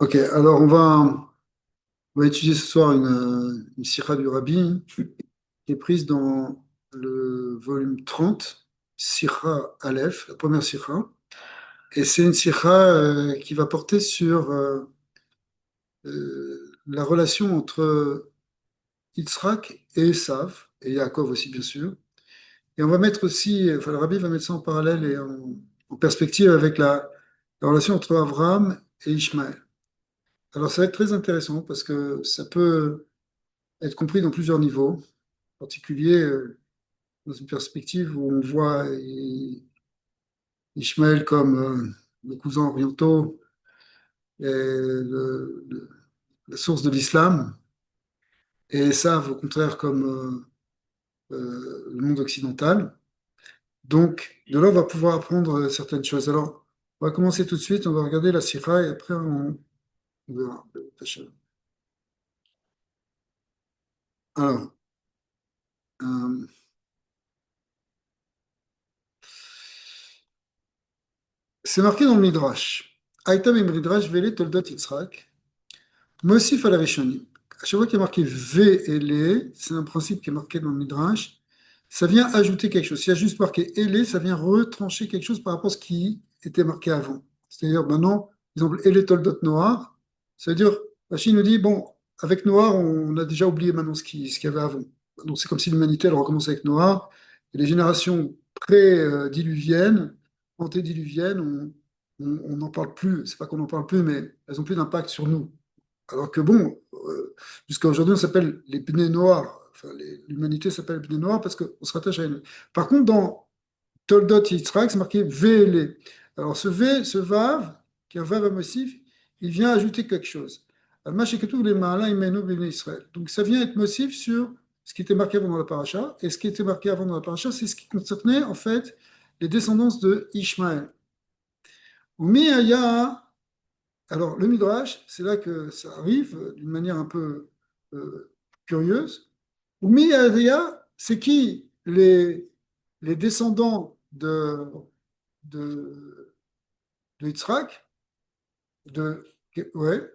Ok, alors on va étudier ce soir une sira du Rabbi qui est prise dans le volume 30, Sira Aleph, la première sira. Et c'est une sira qui va porter sur la relation entre Yitzhak et Esav, et Yaakov aussi bien sûr. Et on va mettre aussi, enfin le Rabbi va mettre ça en parallèle et en perspective avec la relation entre Abraham et Ishmaël. Alors ça va être très intéressant parce que ça peut être compris dans plusieurs niveaux, en particulier dans une perspective où on voit Ishmaël comme les cousins orientaux et la source de l'islam, et Esav au contraire comme le monde occidental. Donc de là, on va pouvoir apprendre certaines choses. Alors, on va commencer tout de suite, on va regarder la Sira et après on verra. Alors, euh, c'est marqué dans le Midrash. Aïtam et Midrash, Vele Toldot Yitzhak. Mosif à la Rishonim. À chaque fois qu'il y a marqué V et les, c'est un principe qui est marqué dans le Midrash, ça vient ajouter quelque chose. S'il y a juste marqué et les, ça vient retrancher quelque chose par rapport à ce qui était marqué avant. C'est-à-dire, maintenant, par exemple, et les toldot noir, ça veut dire, Rachid nous dit, bon, avec noir, on a déjà oublié maintenant ce qu'il y avait avant. Donc c'est comme si l'humanité, elle recommence avec noir, et les générations pré-diluviennes, antédiluviennes, on n'en parle plus. C'est pas qu'on n'en parle plus, mais elles n'ont plus d'impact sur nous. Alors que bon, jusqu'à aujourd'hui, on s'appelle les Bnei Noirs. Enfin, l'humanité s'appelle Bnei Noirs parce qu'on se rattache à elle. Par contre, dans Toldot Yitzhak, c'est marqué VLE. Alors, ce V, ce Vav, qui est un Vav émotif, il vient ajouter quelque chose. Les Ma'ala Imenu Bnei Israël. Donc, ça vient être motif sur ce qui était marqué avant dans la paracha. Et ce qui était marqué avant dans la paracha, c'est ce qui concernait, en fait, les descendances de Ishmaël. Umi Aya, alors, le Midrash, c'est là que ça arrive d'une manière un peu euh, curieuse. Oumi Adria, c'est qui les descendants de, de Yitzhak, de, ouais,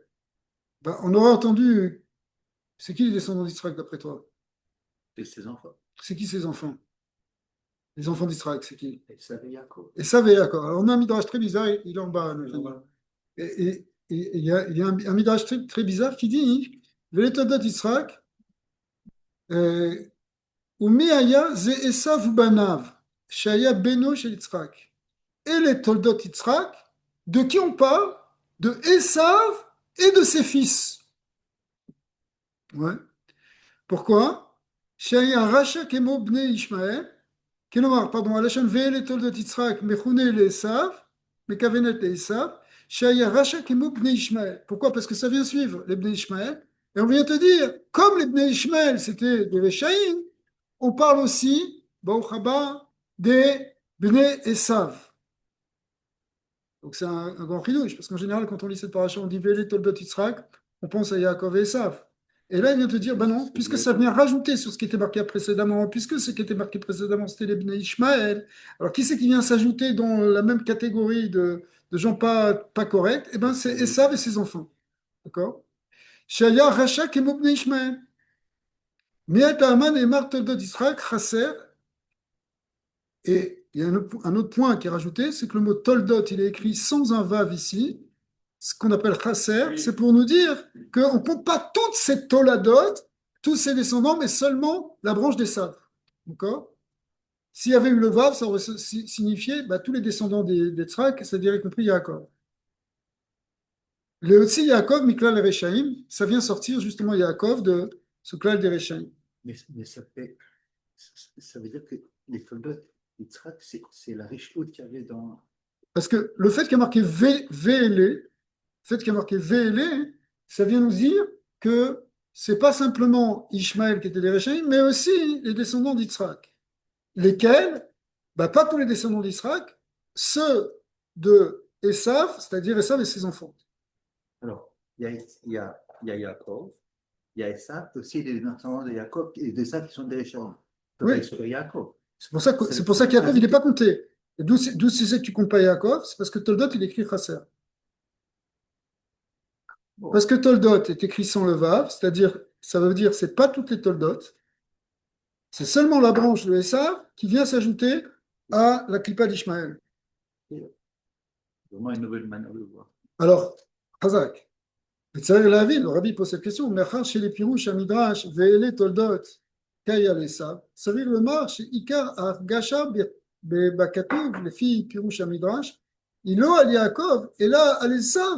ben, on aurait entendu, c'est qui les descendants d'Yitzhak d'après toi? Et ses enfants. C'est qui ses enfants? Les enfants d'Yitzhak, c'est qui? Et ça veut Yaakov. Et ça, d'accord. Alors, on a un Midrash très bizarre, il est en bas. Il y a, un Midrash très, très bizarre qui dit, Veletodot Yitzhak, ומי היה זה עשיו ובניו, שהיה בנו של יצחק. Et les Toldot Yitzhak, de qui on parle? De Esav et de ses fils. Ouais. Pourquoi? Shaya Racha Kemo Bnei Ishmael, כלומר, pardon, הלשון ואלה תולדות יצחק מכונה לעשו, מכוונת לעשו, שהיה רשע כמו בני ישמעאל. Pourquoi? Parce que ça vient suivre les Bnei Ishmael. Et on vient te dire, comme les Bnei Ishmael, c'était des Réchaïm, on parle aussi, Baruch haba, des Bnei Esav. Donc c'est un grand chidouche, parce qu'en général, quand on lit cette paracha, on dit Vele Toldot Yitzhak, on pense à Yaakov et Esav. Et là, il vient te dire, ben non, puisque ça vient rajouter sur ce qui était marqué précédemment, puisque ce qui était marqué précédemment, c'était les Bnei Ishmael, alors qui c'est qui vient s'ajouter dans la même catégorie de gens pas corrects? Eh ben, c'est Esav et ses enfants. D'accord? Shaya Racha Kemo Bnei Ishmael. Miat Haman et Mar Toldot Yitzhak Chaser. Et il y a un autre point qui est rajouté, c'est que le mot Toldot, il est écrit sans un vav ici, ce qu'on appelle chasser, oui. C'est pour nous dire qu'on ne compte pas toutes ces toladot, tous ces descendants, mais seulement la branche des Sav. D'accord? S'il y avait eu le vav, ça aurait signifié bah, tous les descendants des Tzrak, c'est-à-dire y compris Yaakov. Le aussi Yaakov, Miklal et Rechaim, ça vient sortir justement Yaakov de ce klal des Rechaim. Mais ça veut dire que les soldats Yitzhak, c'est la riche qui avait dans. Parce que le fait qu'il y a marqué VLE, le fait qu'il y a marqué VLE, ça vient nous dire que c'est pas simplement Ishmaël qui était des Réchaïm, mais aussi les descendants d'Israël. Lesquels? Bah, pas tous les descendants d'Israël, ceux de Esav, c'est-à-dire Esav et ses enfants. Alors, il y a Yaakov, il y a Esav, aussi des descendants de Yaakov et des Esav qui sont des Réchaïm. Oui, Sur Yaakov. c'est pour ça qu'Yaakov, il n'est pas compté. Et d'où c'est que tu comptes pas Yaakov? C'est parce que Toldot, il écrit Chasser. Bon, Parce que Toldot est écrit sans le Vav, c'est-à-dire, ça veut dire, c'est pas toutes les Toldot, c'est seulement la branche de Esav qui vient s'ajouter à la Klippa d'Ishmaël. c'est vraiment une nouvelle manière de voir. Alors, Chazak, וצריך להבין, le rabbi pose cette question, מאחר שלפירוש המדרש ואלה תולדות קאי עשיו, צריך לומר שעיקר ההרגשה בכתוב לפי פירוש המדרש היא לא על יעקב אלא על עשיו.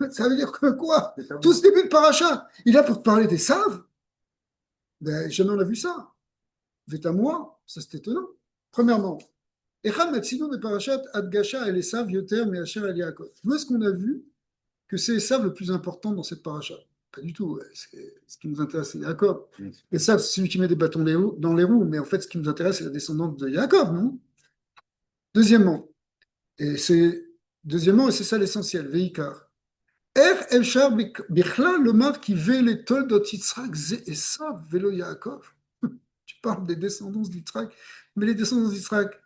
Ça veut dire que quoi? C'est à Tout ce moi. début de paracha, il a pour parler des saves. Ben, jamais on a vu ça. C'est à moi, ça c'est étonnant. Premièrement, Echad Matsinou de Parashat Adgasha et les saves Yoter Meacher El Yaakov. Où est-ce qu'on a vu que c'est Esav le plus important dans cette paracha? Pas du tout. Ce qui nous intéresse, c'est Yaakov. Esav, c'est celui qui met des bâtons dans les roues, mais en fait, ce qui nous intéresse, c'est la descendante de Yaakov, non? Deuxièmement, et c'est deuxièmement, et c'est ça l'essentiel, Veikar. איך אפשר בכלל לומר כי ולתולדות יצחק זה עשיו ולא יעקב? Tu parles des descendants d'Yitzhak, mais les descendants d'Yitzhak,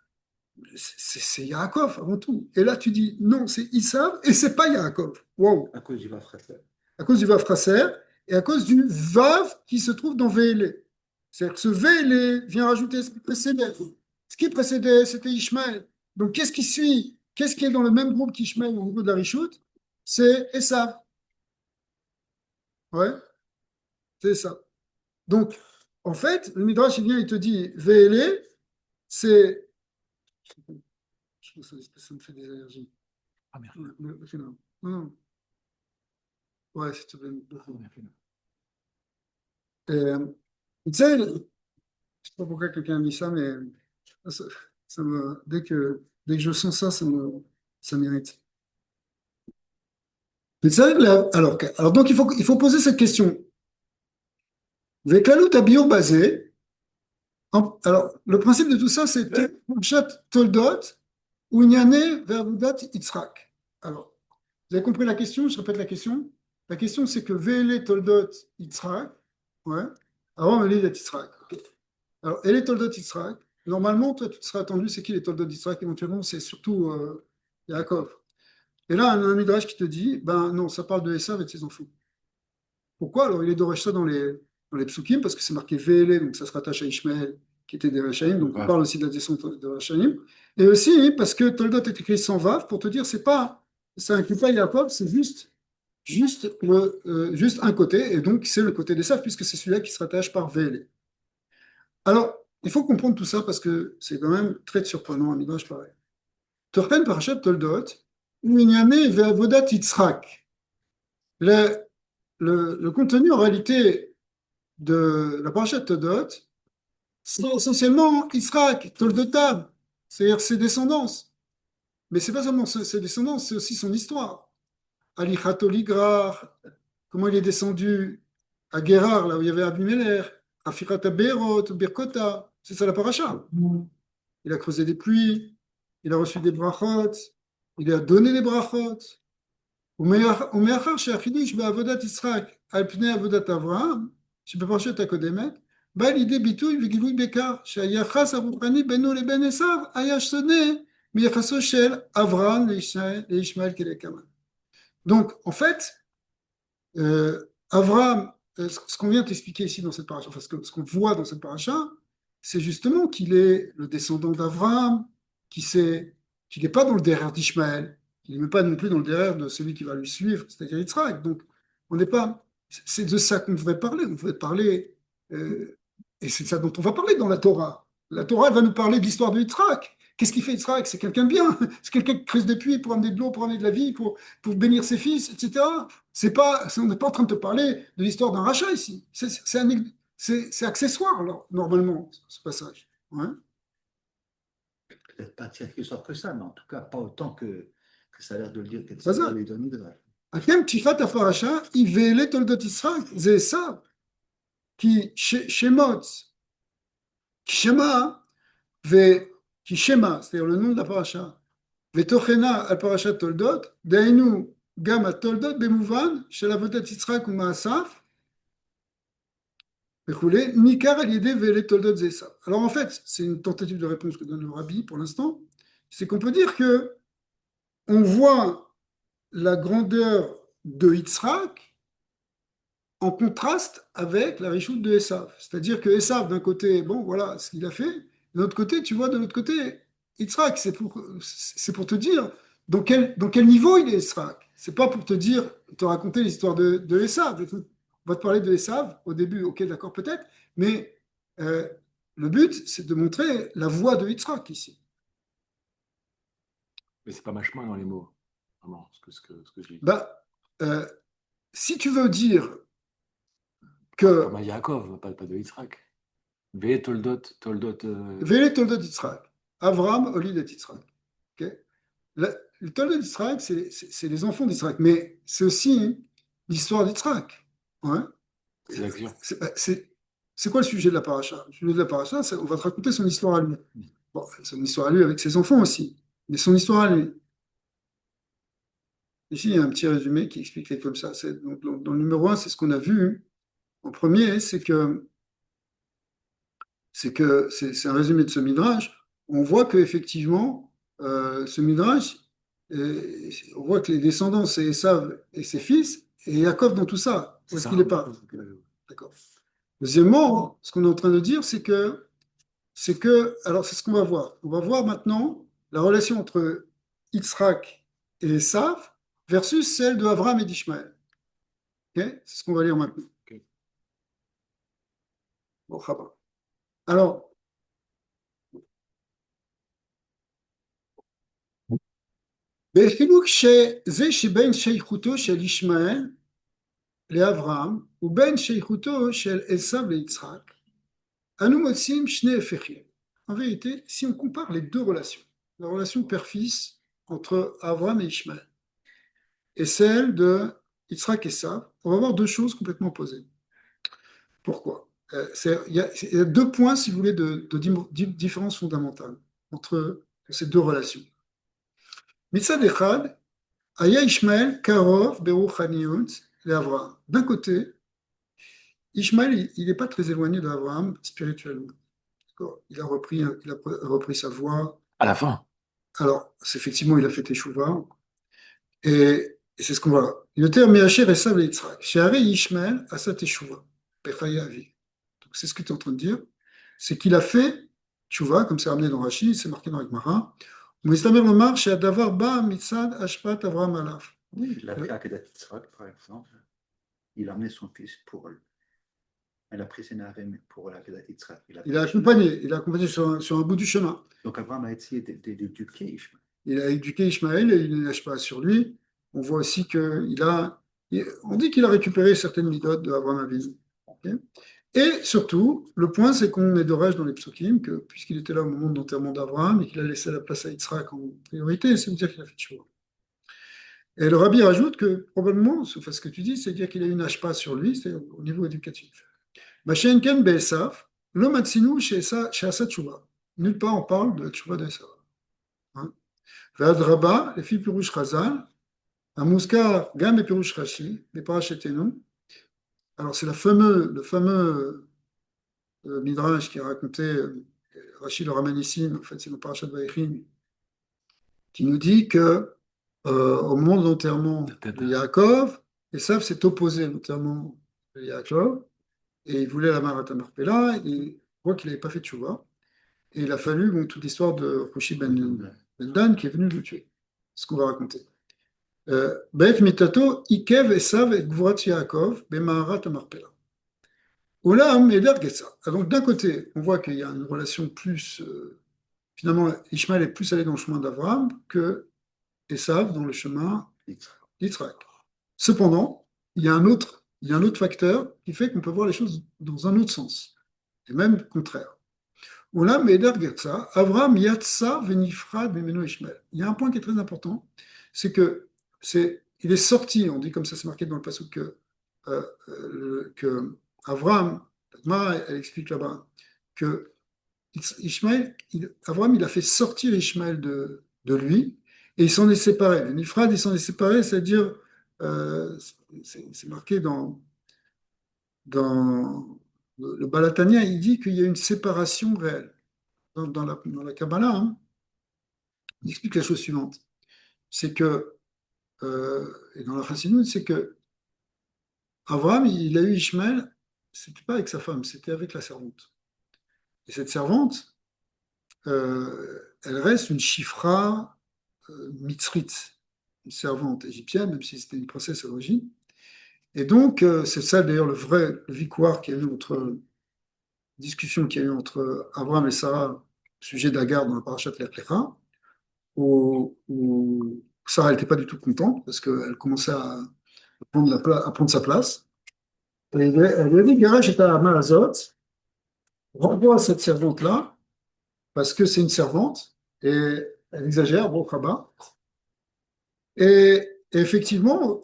c'est Yaakov avant tout. Et là, tu dis non, c'est Isav et c'est pas Yaakov. Wow. À cause du Vafratel. À cause du Vav Fraser et à cause du Vav qui se trouve dans Véélé. C'est-à-dire que ce Véélé vient rajouter ce qui précédait. Ce qui précédait, c'était Ishmaël. Donc, qu'est-ce qui suit? Qu'est-ce qui est dans le même groupe qu'Ishmaël au niveau de la Rishut? C'est Esav. Ouais, c'est ça. Donc, en fait, le Midrash, il vient, il te dit, Véélé, c'est. Je pense que ça me fait des allergies. Ah, merde. Non, non. Ouais, s'il te plaît. Tu sais, je ne sais pas pourquoi quelqu'un a mis ça, mais ça, dès que je sens ça, ça m'irrite. Mais tu sais, alors donc, il faut poser cette question. Vekalut Abiyur basé. Alors, le principe de tout ça, c'est Chat Toldot, ou Inyane Vervudat Yitzhak. Alors, vous avez compris la question? Je répète la question. La question, c'est que Vele Toldot Yitzhak, ouais, avant Vele Yitzhak. Ok. Alors, Ele Toldot Yitzhak, normalement, toi, tu te serais attendu, c'est qui les Toldot Yitzhak? Éventuellement, c'est surtout Yaakov. Et là, un midrash qui te dit, ben non, ça parle de Esav et de ses enfants. Pourquoi? Alors, il est d'Oresh ça dans les psukim, parce que c'est marqué Vele, donc ça se rattache à Ishmaël, qui était des Rachaïm, donc on parle aussi de la descendance de Rachaïm. Et aussi parce que Toldot est écrit sans Vav, pour te dire, ça inclut pas Yaakov, c'est juste un côté, et donc c'est le côté d'Esav, puisque c'est celui-là qui se rattache par Vele. Alors, il faut comprendre tout ça, parce que c'est quand même très surprenant, un midrash pareil. Torchen parachat Toldot, Minyane ve'avodat Yitzhak. Le, le contenu en réalité de la parashat Toldot, c'est essentiellement Yitzhak, Toldotav, c'est-à-dire ses descendances. Mais c'est pas seulement ses descendances, c'est aussi son histoire. Alichato Ligrar, comment il est descendu à Guérar, là où il y avait Abimelech, Afirata Beerot, Birkota, c'est ça la paracha. Il a creusé des puits, il a reçu des brachot, il a donné des brachot. ומאחר שהחידוש בעבודת יצחק על פני עבודת אברהם, שבפרשת הקודמת, בא לידי ביטוי וגילוי בכך שהיחס הרוחני בינו לבין עשיו היה שונה מיחסו של אברהם לישמעאל כדלקמן. Donc, en fait, Abraham, ce qu'on vient t'expliquer ici dans cette paracha, enfin ce qu'on voit dans cette paracha, c'est justement qu'il est le descendant d'Abraham, qu'il n'est pas dans le derrière d'Ishmaël, qu'il n'est même pas non plus dans le derrière de celui qui va lui suivre, c'est-à-dire Yitzhak. Donc, on n'est pas. C'est de ça qu'on devrait parler. On devrait parler, et c'est de ça dont on va parler dans la Torah. La Torah, elle va nous parler de l'histoire de Yitzhak. Qu'est-ce qu'il fait Yitzhak? C'est quelqu'un de bien. C'est quelqu'un qui creuse des puits pour amener de l'eau, pour amener de la vie, pour bénir ses fils, etc. On n'est pas en train de te parler de l'histoire d'un rachat ici. C'est accessoire, alors, normalement, ce passage. Ouais. Peut-être pas si sort que ça, mais en tout cas, pas autant que ça a l'air de le dire que C'est ça. les données de אתם פתיחת הפרשה, יבלה תולדות יצחק, זה עשיו. כי שמות, כי שמה, כי שמה, c'est-à-dire le nom de la paracha, ותוכנה על פרשת תולדות, דהיינו גם התולדות במובן של עבודת יצחק ומעשיו, וכולי, ניכר על ידי ואלה תולדות זה עשיו. Alors en fait, c'est une tentative de réponse que donne le rabbi pour l'instant, c'est qu'on peut dire que on voit la grandeur de Yitzhak en contraste avec la réchoute de Esav. C'est-à-dire que Esav, d'un côté, bon, voilà ce qu'il a fait. De l'autre côté, tu vois, de l'autre côté, Yitzhak, c'est pour te dire dans quel niveau il est Yitzhak. C'est pas pour te dire, te raconter l'histoire de Esav. On va te parler de Esav au début, ok, d'accord, peut-être, mais le but, c'est de montrer la voie de Yitzhak ici. Mais c'est pas ma chemin dans les mots, vraiment, ce que je dis. Bah, euh, si tu veux dire Comme que à Yaakov, pas de Yitzhak. Ve Toldot. Vele Toldot Yitzhak, Avram, Oli de Yitzhak. Ok. Le Talmud d'Israël, c'est les enfants d'Israël, mais c'est aussi l'histoire d'Israël. Ouais. C'est l'action. C'est quoi le sujet de la paracha? Le sujet de la paracha, on va te raconter son histoire à lui. Bon, son histoire à lui avec ses enfants aussi, mais son histoire à lui. Ici, il y a un petit résumé qui explique les comme ça. Donc, dans le numéro un, c'est ce qu'on a vu en premier, c'est un résumé de ce midrash. On voit qu'effectivement, ce midrash, on voit que les descendants, c'est Esav et ses fils, et Yaakov dans tout ça. Où est-ce qu'il n'est pas? D'accord. Deuxièmement, ce qu'on est en train de dire, alors c'est ce qu'on va voir. On va voir maintenant la relation entre Yitzhak et Esav versus celle de Avram et d'Ishmaël. Ok. C'est ce qu'on va lire maintenant. Ok. Bon, Chaba. Alors, בחילוק שזה שבין שייכותו של ישמעאל לאברהם ובין שייכותו של עשיו ליצחק, אנו מוצאים שני הפכים. En vérité, si on compare les deux relations, la relation père-fils entre Abraham et Ishmaël et celle de Yitzhak et Esav, on va voir deux choses complètement opposées. Pourquoi? Il y a deux points, si vous voulez, de différence fondamentale entre ces deux relations. Mitzad Echad, Aya Ishmael Karov Beruchaniyut l'Avraham. D'un côté, Ishmael, il n'est pas très éloigné d'Abraham spirituellement. Il a repris sa voie. À la fin. Alors, effectivement, il a fait Teshuvah. Et c'est ce qu'on voit. Le terme Mehacher Esav et Yitzhak. Sheharei Ishmael Asa Teshuvah. Pechaya Avi. Donc, c'est ce que tu es en train de dire. C'est qu'il a fait Teshuvah, comme c'est ramené dans Rashi, c'est marqué dans Gemara. Muistamer Lomar, Sheadavar Ba Mitzad Ashpat Avraham Alaf. Oui, il a pris Akedat Yitzhak, par exemple. Il a amené son fils pour eux. Elle a pris Sénarem pour l'Akedat Yitzhak. Il a accompagné sur un bout du chemin. Donc Abraham a essayé d'éduquer Ishmael. Il a éduqué Ishmaël et il ne lâche pas sur lui. On voit aussi on dit qu'il a récupéré certaines midotes de Abraham Avinu. Okay. Et surtout, le point, c'est qu'on est d'orage dans les psukim, que puisqu'il était là au moment de l'enterrement d'Abraham et qu'il a laissé la place à Yitzhak en priorité, c'est dire qu'il a fait Teshuvah. Et le rabbi rajoute que probablement, enfin, ce que tu dis, c'est dire qu'il a une hachpa sur lui, c'est-à-dire au niveau éducatif. Mashenken be'esav, lo matzinu she'asa teshuvah. Nulle part on parle de teshuvah d'Esav. Hein. Ve'adraba, les filles Pirush Chazal, Amouskar, Gam et Pirush Rashi, les Parachetenu. Alors, c'est le fameux Midrash qui a raconté, Rashi le ramène ici, mais en fait, c'est le Parashat Vaïchim, qui nous dit que au moment de l'enterrement de Yaakov, Esav s'est opposé à l'enterrement de Yaakov, et il voulait la Marat Marpella, et on voit qu'il n'avait pas fait de Tchouva. Et il a fallu toute l'histoire de Roshi ben Dan qui est venu le tuer. C'est ce qu'on va raconter. Beit mitato ikev esav et gvurat Yaakov bemaharat Marpella. Olam eder Getsa. Donc d'un côté, on voit qu'il y a une relation plus. Finalement, Ishmael est plus allé dans le chemin d'Abraham que Esav dans le chemin d'Yitzhak. Cependant, il y a un autre facteur qui fait qu'on peut voir les choses dans un autre sens, et même contraire. Olam eder Getsa, Abraham yatsa venifrad bimeno Ishmael. Il y a un point qui est très important, c'est que il est sorti, on dit comme ça, c'est marqué dans le passage que Abraham, elle explique là-bas, que Abraham, il a fait sortir Ishmaël de lui, et il s'en est séparé. Le Nifrad, il s'en est séparé, c'est-à-dire, c'est marqué dans le Balatania, il dit qu'il y a une séparation réelle. Dans la Kabbalah, hein, il explique la chose suivante, c'est que et dans la Chassidoute, c'est que Abraham, il a eu Ishmaël, c'était pas avec sa femme, c'était avec la servante. Et cette servante, elle reste une chifra mitzrite, une servante égyptienne, même si c'était une princesse à l'origine. Et donc, c'est ça d'ailleurs le victoire qu'il y a eu entre, discussion qu'il y a eu entre Abraham et Sarah au sujet d'Agar dans la parashat Lech Lecha, où Sarah n'était pas du tout contente parce qu'elle commençait à à prendre sa place. Et elle lui a dit, Garage est à Mazot, renvoie cette servante-là, parce que c'est une servante, et elle exagère, bon, Rabat. Et effectivement,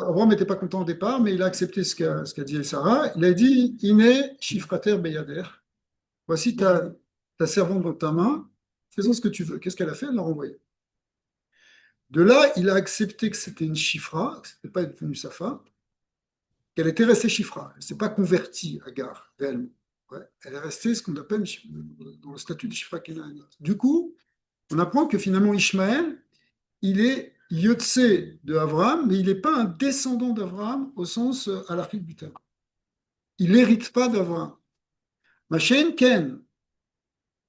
Abraham n'était pas content au départ, mais il a accepté ce qu'a dit Sarah. Il a dit, Iné, Shifrater Beyader, voici ta servante dans ta main, faisons ce que tu veux. Qu'est-ce qu'elle a fait? Elle l'a renvoyée. De là, il a accepté que c'était une chifra, que ce n'était pas devenu sa femme, qu'elle était restée chifra. Elle ne s'est pas convertie à Gar, réellement. Ouais. Elle est restée ce qu'on appelle dans le statut de chifra kénaanite. Du coup, on apprend que finalement Ishmaël, il est Yotse de Abraham, mais il n'est pas un descendant d'Abraham au sens halakhique du terme. Il n'hérite pas d'Abraham. Machen Ken,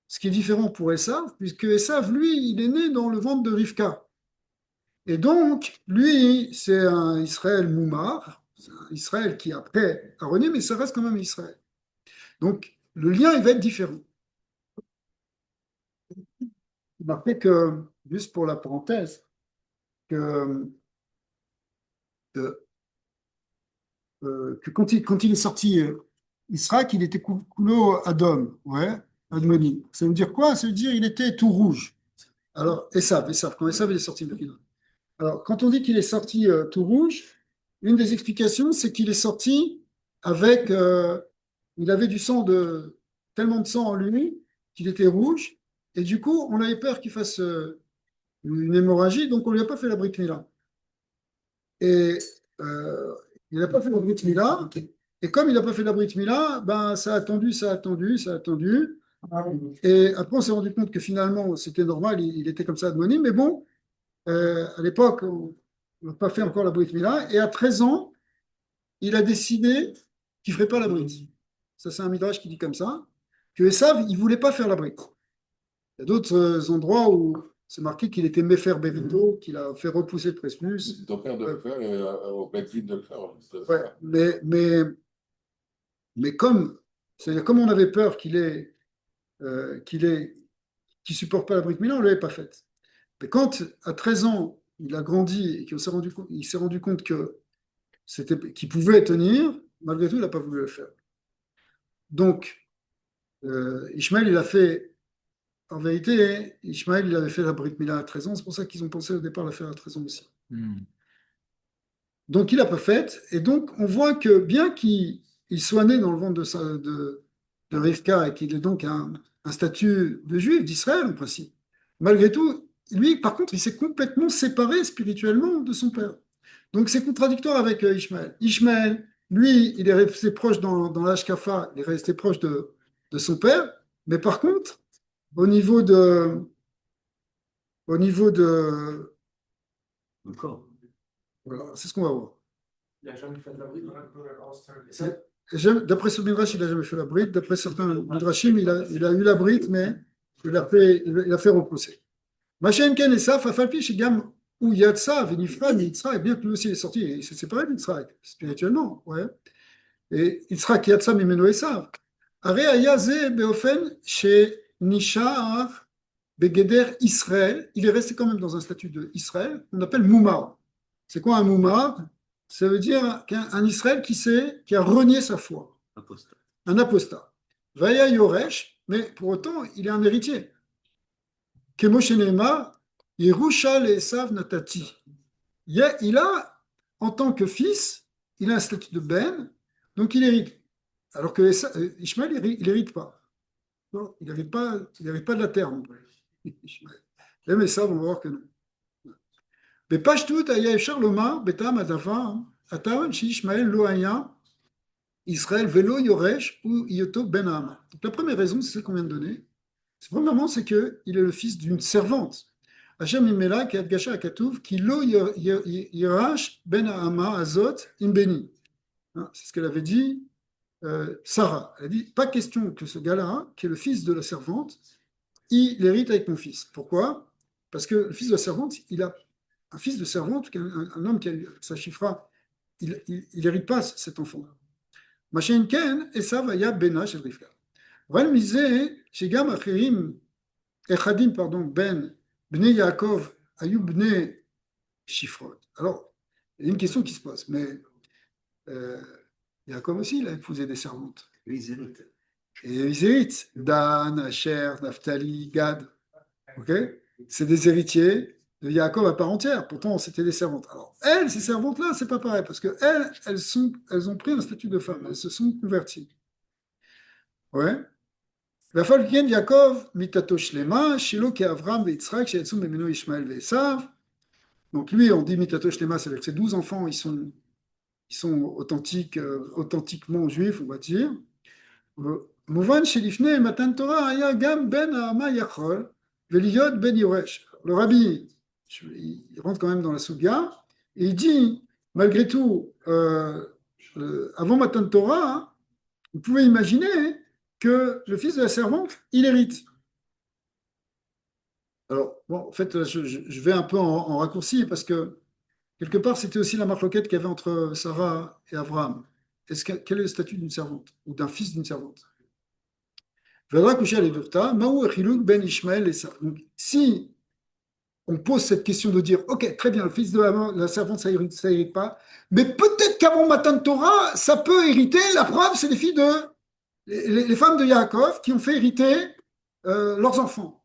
ce qui est différent pour Esav, puisque Esav, lui, il est né dans le ventre de Rivka. Et donc, lui, c'est un Israël Moumar, c'est un Israël qui après a renié, mais ça reste quand même Israël. Donc, le lien, il va être différent. Remarquez que, juste pour la parenthèse, que, que, que quand il est sorti Israël, il était coulo Adom, ouais, Admoni. Ça veut dire quoi? Ça veut dire il était tout rouge. Alors, Esav, quand Esav il est sorti de Canaan. Alors, quand on dit qu'il est sorti tout rouge, une des explications, c'est qu'il est sorti avec, il avait du sang tellement de sang en lui qu'il était rouge, et du coup, on avait peur qu'il fasse une hémorragie, donc on lui a pas fait la Brit Mila. Et il n'a pas fait la Brit Mila, et comme il n'a pas fait la Brit Mila, ben ça a attendu, ça a attendu, ça a attendu, et après on s'est rendu compte que finalement c'était normal, il était comme ça admoni, mais bon. À l'époque, on n'a pas fait encore la Brit Mila. Et à 13 ans, il a décidé qu'il ne ferait pas la Brit. Ça, c'est un midrash qui dit comme ça. Que Esav, il ne voulait pas faire la Brit. Il y a d'autres endroits où c'est marqué qu'il était méfer Berito, qu'il a fait repousser le presmus. C'est ton père de le faire et au platine de le faire. Ouais, mais c'est-à-dire, comme on avait peur qu'il supporte pas la Brit Mila, on ne l'avait pas faite. Mais quand, à 13 ans, il a grandi et il s'est rendu compte qu'il pouvait tenir, malgré tout, il n'a pas voulu le faire. Donc, Ishmaël, il a fait, en vérité, Ishmaël, il avait fait la Brit Mila à 13 ans, c'est pour ça qu'ils ont pensé au départ la faire à 13 ans aussi. Donc, il n'a pas fait, et donc, on voit que bien qu'il soit né dans le ventre de Rivka et qu'il ait donc un statut de juif, d'Israël en principe, malgré tout, lui, par contre, il s'est complètement séparé spirituellement de son père. Donc c'est contradictoire avec Ishmaël. Ishmaël, lui, il est resté proche dans l'Ashkafa, il est resté proche de son père, mais par contre, au niveau de, au niveau de, Encore. voilà, c'est ce qu'on va voir. Il n'a jamais fait de la bride. D'après ce midrash, il n'a jamais fait la bride. D'après certains midrashim, il a eu la bride, mais il a fait repousser. Machem Ken et Saf, Afalpi, Shigam, ou Yatsa, Venifra, Yitzra, et bien que lui aussi il est sorti, il s'est séparé d'Yitzra, spirituellement, ouais. Et Yitzra qui Yatsa, Mimeno et Sav. Are Ayaze, Beofen, chez Nisha, Begeder Israël, il est resté quand même dans un statut de Israël, on appelle Moumar. C'est quoi un Moumar? Ça veut dire un Israël qui a renié sa foi. Apostat. Un apostat. Vaya Yoresh, mais pour autant, il est un héritier. Kemoshenema, Yerusha Esav Natati. Il a, en tant que fils, il a un statut de Ben, donc il hérite. Alors que Ishmaël, il n'hérite pas. Non, il n'hérite pas de la terre non plus. Même Esav, on va voir que non. Mais Pashtout, Aya Charloma, Betam Adava, Atam, Ishmaël, Loaya, Israël, Velo, Yoresh, ou Yoto Ben Hama. Donc la première raison, c'est celle qu'on vient de donner. Premièrement, c'est qu'il est le fils d'une servante. Hachem Imela qui Adgasha Akatouv, qui lo yirash ben ha'ama azot imbeni. C'est ce qu'elle avait dit Sarah. Elle a dit pas question que ce gars-là, qui est le fils de la servante, il hérite avec mon fils. Pourquoi? Parce que le fils de la servante, il a un fils de servante, un homme qui a sa chifra, il n'hérite pas cet enfant. Machin Ken, et ça va y a Bena chez Rivka. Val misé, chez Gam Achirim, Echadim, pardon, Ben, Bne Yaakov, Ayub Bne Shifrot. Alors, il y a une question qui se pose, mais Yaakov aussi, il a épousé des servantes. Oui, ils héritent. Et ils héritent. Dan, Asher, Naphtali, Gad. Ok? C'est des héritiers de Yaakov à part entière. Pourtant, c'était des servantes. Alors, elles, ces servantes-là, c'est pas pareil, parce que elles ont pris un statut de femme. Elles se sont converties. Ouais. La Falkien Yaakov, Mitato Shlema, Shilo ke Avram Yitzhak, Sheyatsum Bemeno Ishmael Ve'esav. Donc lui, on dit Mitato Shlema, c'est-à-dire que ses 12 enfants, ils sont authentiques, authentiquement juifs, on va dire. Mouvan Shelifne Matan Torah Aya Gam Ben Hama Yachol Veliyot Ben Yoresh. Le rabbi, il rentre quand même dans la Souga et il dit, malgré tout, avant Matan Torah, hein, vous pouvez imaginer que le fils de la servante, il hérite. Alors, bon, en fait, je vais un peu en raccourci parce que quelque part, c'était aussi la marloquette qu'il y avait entre Sarah et Abraham. Quel est le statut d'une servante ou d'un fils d'une servante? Donc, si on pose cette question de dire, ok, très bien, le fils de la servante, ça hérite pas, mais peut-être qu'avant Matan Torah, ça peut hériter. La preuve, c'est les femmes de Yaakov qui ont fait hériter leurs enfants.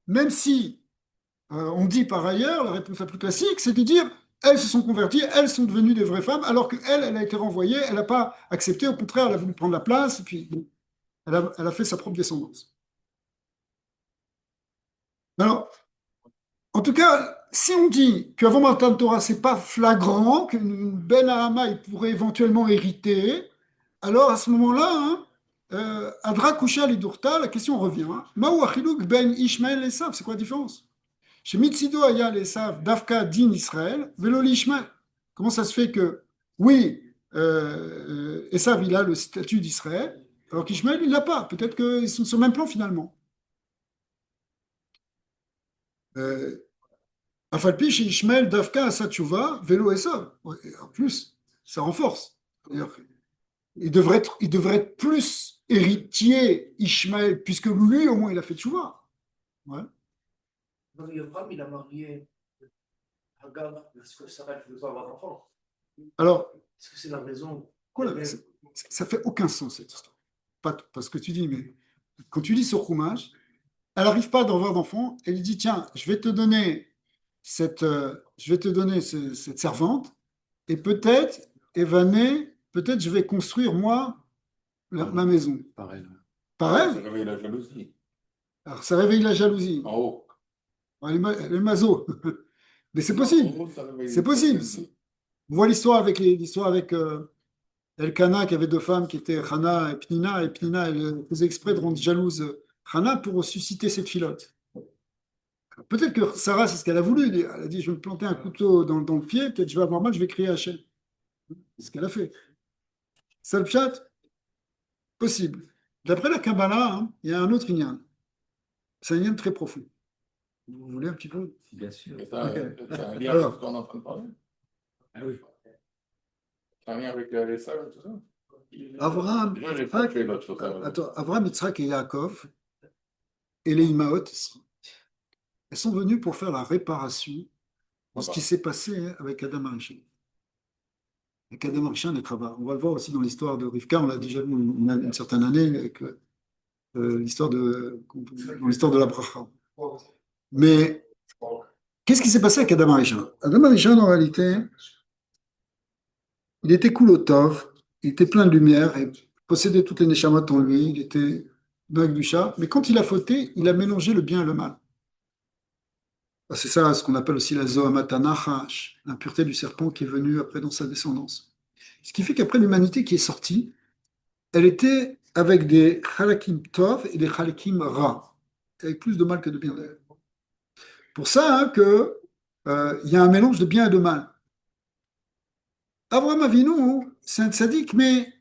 Même si on dit par ailleurs, la réponse la plus classique, c'est de dire, elles se sont converties, elles sont devenues des vraies femmes, alors qu'elle, elle a été renvoyée, elle n'a pas accepté, au contraire, elle a voulu prendre la place, et puis bon, elle a fait sa propre descendance. Alors, en tout cas, si on dit qu'avant Matan Torah, c'est pas flagrant, qu'une Ben Ahama, il pourrait éventuellement hériter, alors à ce moment-là, hein, Adra Kusha Lidurta, la question revient. Hein. Maou Achiluk Ben Ishmael Esav, c'est quoi la différence? Chez Mitzido Aya Esav, Dafka Din Israël, Velo Ishmael. Comment ça se fait que, oui, Esav, il a le statut d'Israël, alors qu'Ishmael, il l'a pas. Peut-être qu'ils sont sur le même plan finalement. Afalpi chez Ishmael, Dafka, Asatchouva, Vélo et ça. En plus, ça renforce. Il devrait être plus héritier Ishmael, puisque lui, au moins, il a fait Tchouva. Ouais. Donc, Abraham, il a marié Hagar parce que Sarah ne veut pas avoir d'enfant. Alors, Est-ce que c'est la raison? Ça fait aucun sens, cette histoire. Pas ce que tu dis, mais quand tu lis sur Chumash, elle n'arrive pas à avoir d'enfant, elle lui dit, tiens, je vais te donner cette servante, et peut-être, Evané, peut-être je vais construire moi ma maison. Pareil. Pareil. Ça réveille la jalousie. Alors ça réveille la jalousie. En haut. Elle est maso. Mais c'est possible. En haut, ça réveille C'est possible. On voit l'histoire avec Elkana qui avait deux femmes qui étaient Hana et Pnina. Et Pnina, elle faisait exprès de rendre jalouse Hana pour susciter cette filote. Peut-être que Sarah, c'est ce qu'elle a voulu. Elle a dit, je vais me planter un couteau dans le pied, peut-être je vais avoir mal, je vais crier à Hachem. C'est ce qu'elle a fait. Ça le pchat? Possible. D'après la Kabbalah, hein, il y a un autre inyan. C'est un inyan très profond. Vous voulez un petit peu? Bien sûr. Mais ça, Ok. ça a un lien Alors. avec ce qu'on est en train de parler. Ah oui. Ça a un lien avec les sages et tout ça. Abraham, Déjà, j'ai Yitzhak, pas fait l'autre chose. attends, Abraham, Yitzhak et Yaakov, et les Imaot, elles sont venues pour faire la réparation de ce qui s'est passé avec Adam Arishon. Avec Adam Arishon et Chava. On va le voir aussi dans l'histoire de Rivka, on l'a déjà vu une certaine année avec dans l'histoire de la bracha. Mais qu'est-ce qui s'est passé avec Adam Arishon? Adam Arishon, en réalité, il était Kulotov, il était plein de lumière, et possédait toutes les neshamot en lui, il était Bag du chat, mais quand il a fauté, il a mélangé le bien et le mal. C'est ça ce qu'on appelle aussi la Zohamata Nachash, l'impureté du serpent qui est venue après dans sa descendance. Ce qui fait qu'après l'humanité qui est sortie, elle était avec des Chalakim Tov et des Chalakim Ra, avec plus de mal que de bien d'ailleurs. Pour ça hein, que il y a un mélange de bien et de mal. Abraham Avinu, c'est un tzaddik, mais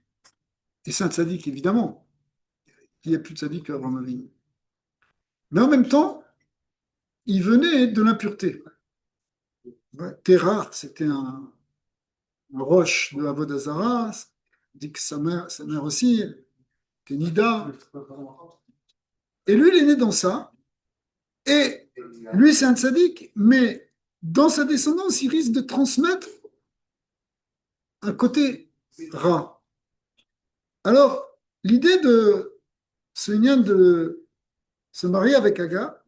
et c'est un tzaddik évidemment. Il n'y a plus de tzaddik qu'Abraham Avinu. Mais en même temps, il venait de l'impureté. Ouais, Terah, c'était un roche de Avodah Zarah. On dit que sa mère aussi, était Nida. Et lui, il est né dans ça. Et lui, c'est un tzaddik, mais dans sa descendance, il risque de transmettre un côté rat. Alors, l'idée de ce lien de se marier avec Aga,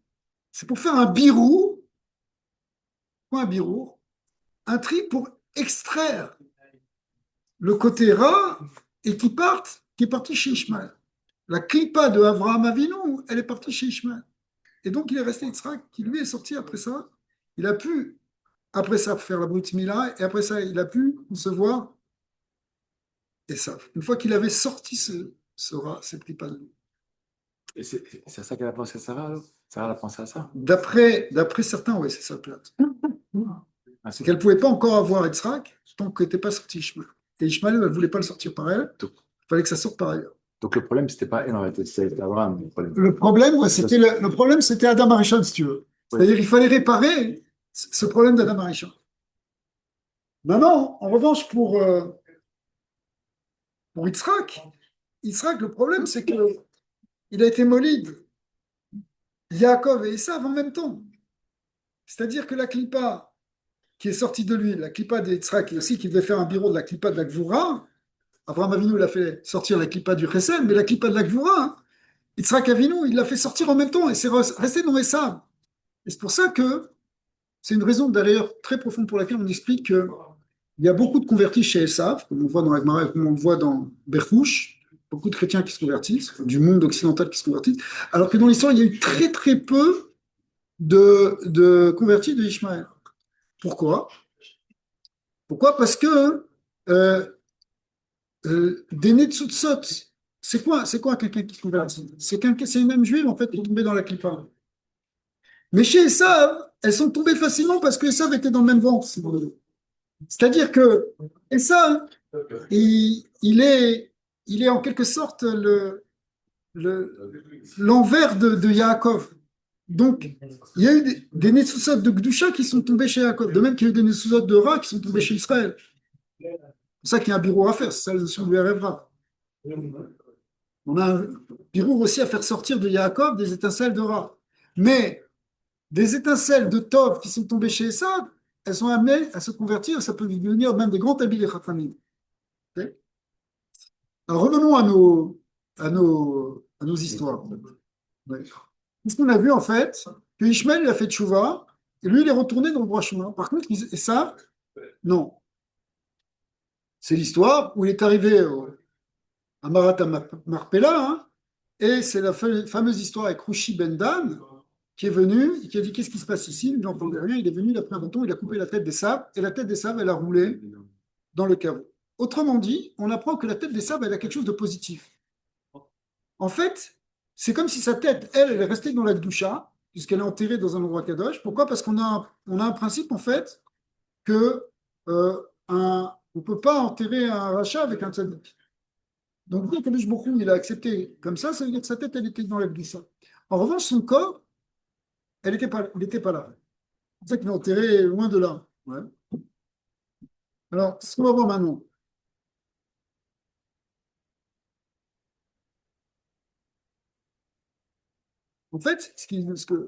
c'est pour faire un birou, quoi un birou, un tri pour extraire le côté rat et qui est parti chez Ishmaël. La clipa de Avraham Avinu, elle est partie chez Ishmaël. Et donc, il est resté Yitzhak, qui lui est sorti après ça. Il a pu, après ça, faire la Brit Mila, et après ça, il a pu concevoir Esav. Une fois qu'il avait sorti ce rat, cette clipa de lui. Et c'est à ça qu'elle a pensé à Sarah, alors? Sarah a pensé à ça? D'après certains, oui, c'est ça, plate. Ah, C'est qu'elle ne pouvait pas encore avoir Yitzhak tant qu'elle n'était pas sorti Ishmael. Et Ishmael, elle ne voulait pas le sortir par elle. Donc, Il fallait que ça sorte par ailleurs. donc le problème, c'était pas elle en réalité, c'était Abraham. Le problème. Le problème, ouais, le problème, c'était Adam Arishon, si tu veux. C'est-à-dire qu'il fallait réparer ce problème d'Adam Arishon. Maintenant, en revanche, pour Yitzhak, le problème, c'est qu'il a été molide, Yaakov et Esav en même temps. C'est-à-dire que la clipa qui est sortie de lui, la clipa de Yitzhak, et aussi qui devait faire un bureau de la clipa de la Gvura, Abraham Avinu l'a fait sortir la clipa du Chesed, mais la clipa de la Gvura, Yitzhak Avinu, il l'a fait sortir en même temps, et c'est resté dans Esav. Et c'est pour ça que c'est une raison d'ailleurs très profonde pour laquelle on explique qu'il y a beaucoup de convertis chez Esav, comme on voit dans Agmara et comme on le voit dans Berfouche, beaucoup de chrétiens qui se convertissent, du monde occidental qui se convertissent, alors que dans l'histoire, il y a eu très très peu de convertis de Ishmaël. Pourquoi? Parce que des Netzutzot, c'est quoi quelqu'un qui se convertit? C'est une même juive en fait qui est tombée dans la clipa. Mais chez Esav, elles sont tombées facilement parce que Esav était dans le même ventre, si vous voulez. C'est-à-dire que Esav, il est en quelque sorte l'envers de Yaakov. Donc, il y a eu des Netzutzot de Gdusha qui sont tombés chez Yaakov, de même qu'il y a eu des Netzutzot de Ra qui sont tombés chez Israël. C'est pour ça qu'il y a un bureau à faire, c'est ça la notion du RFRA. On a un bureau aussi à faire sortir de Yaakov des étincelles de Ra. Mais des étincelles de Tov qui sont tombées chez Esav, elles sont amenées à se convertir, ça peut devenir même des grands tabliers Chachamim. Okay. Alors revenons à nos histoires. Ouais. Qu'est-ce qu'on a vu en fait? Que Ishmael il a fait tchouva, et lui il est retourné dans le droit chemin. Par contre, Esav, non. C'est l'histoire où il est arrivé à Marat Marpella, hein, et c'est la fameuse histoire avec Roushi Ben Dan, qui est venu, et qui a dit qu'est-ce qui se passe ici? Il n'entendait rien, il est venu, il a pris un bâton, il a coupé la tête des sables, et la tête des sables, elle a roulé dans le caveau. Autrement dit, on apprend que la tête des sables, elle a quelque chose de positif. En fait, c'est comme si sa tête, elle est restée dans la Gdusha, puisqu'elle est enterrée dans un endroit kadosh. Pourquoi? Parce on a un principe, en fait, que on ne peut pas enterrer un rachat avec un tzaddik. Donc, dès que le Baruch il a accepté comme ça veut dire que sa tête, elle était dans la Gdusha. En revanche, son corps, il n'était pas là. C'est pour ça qu'il est enterré loin de là. Ouais. Alors, ce qu'on va voir maintenant. En fait,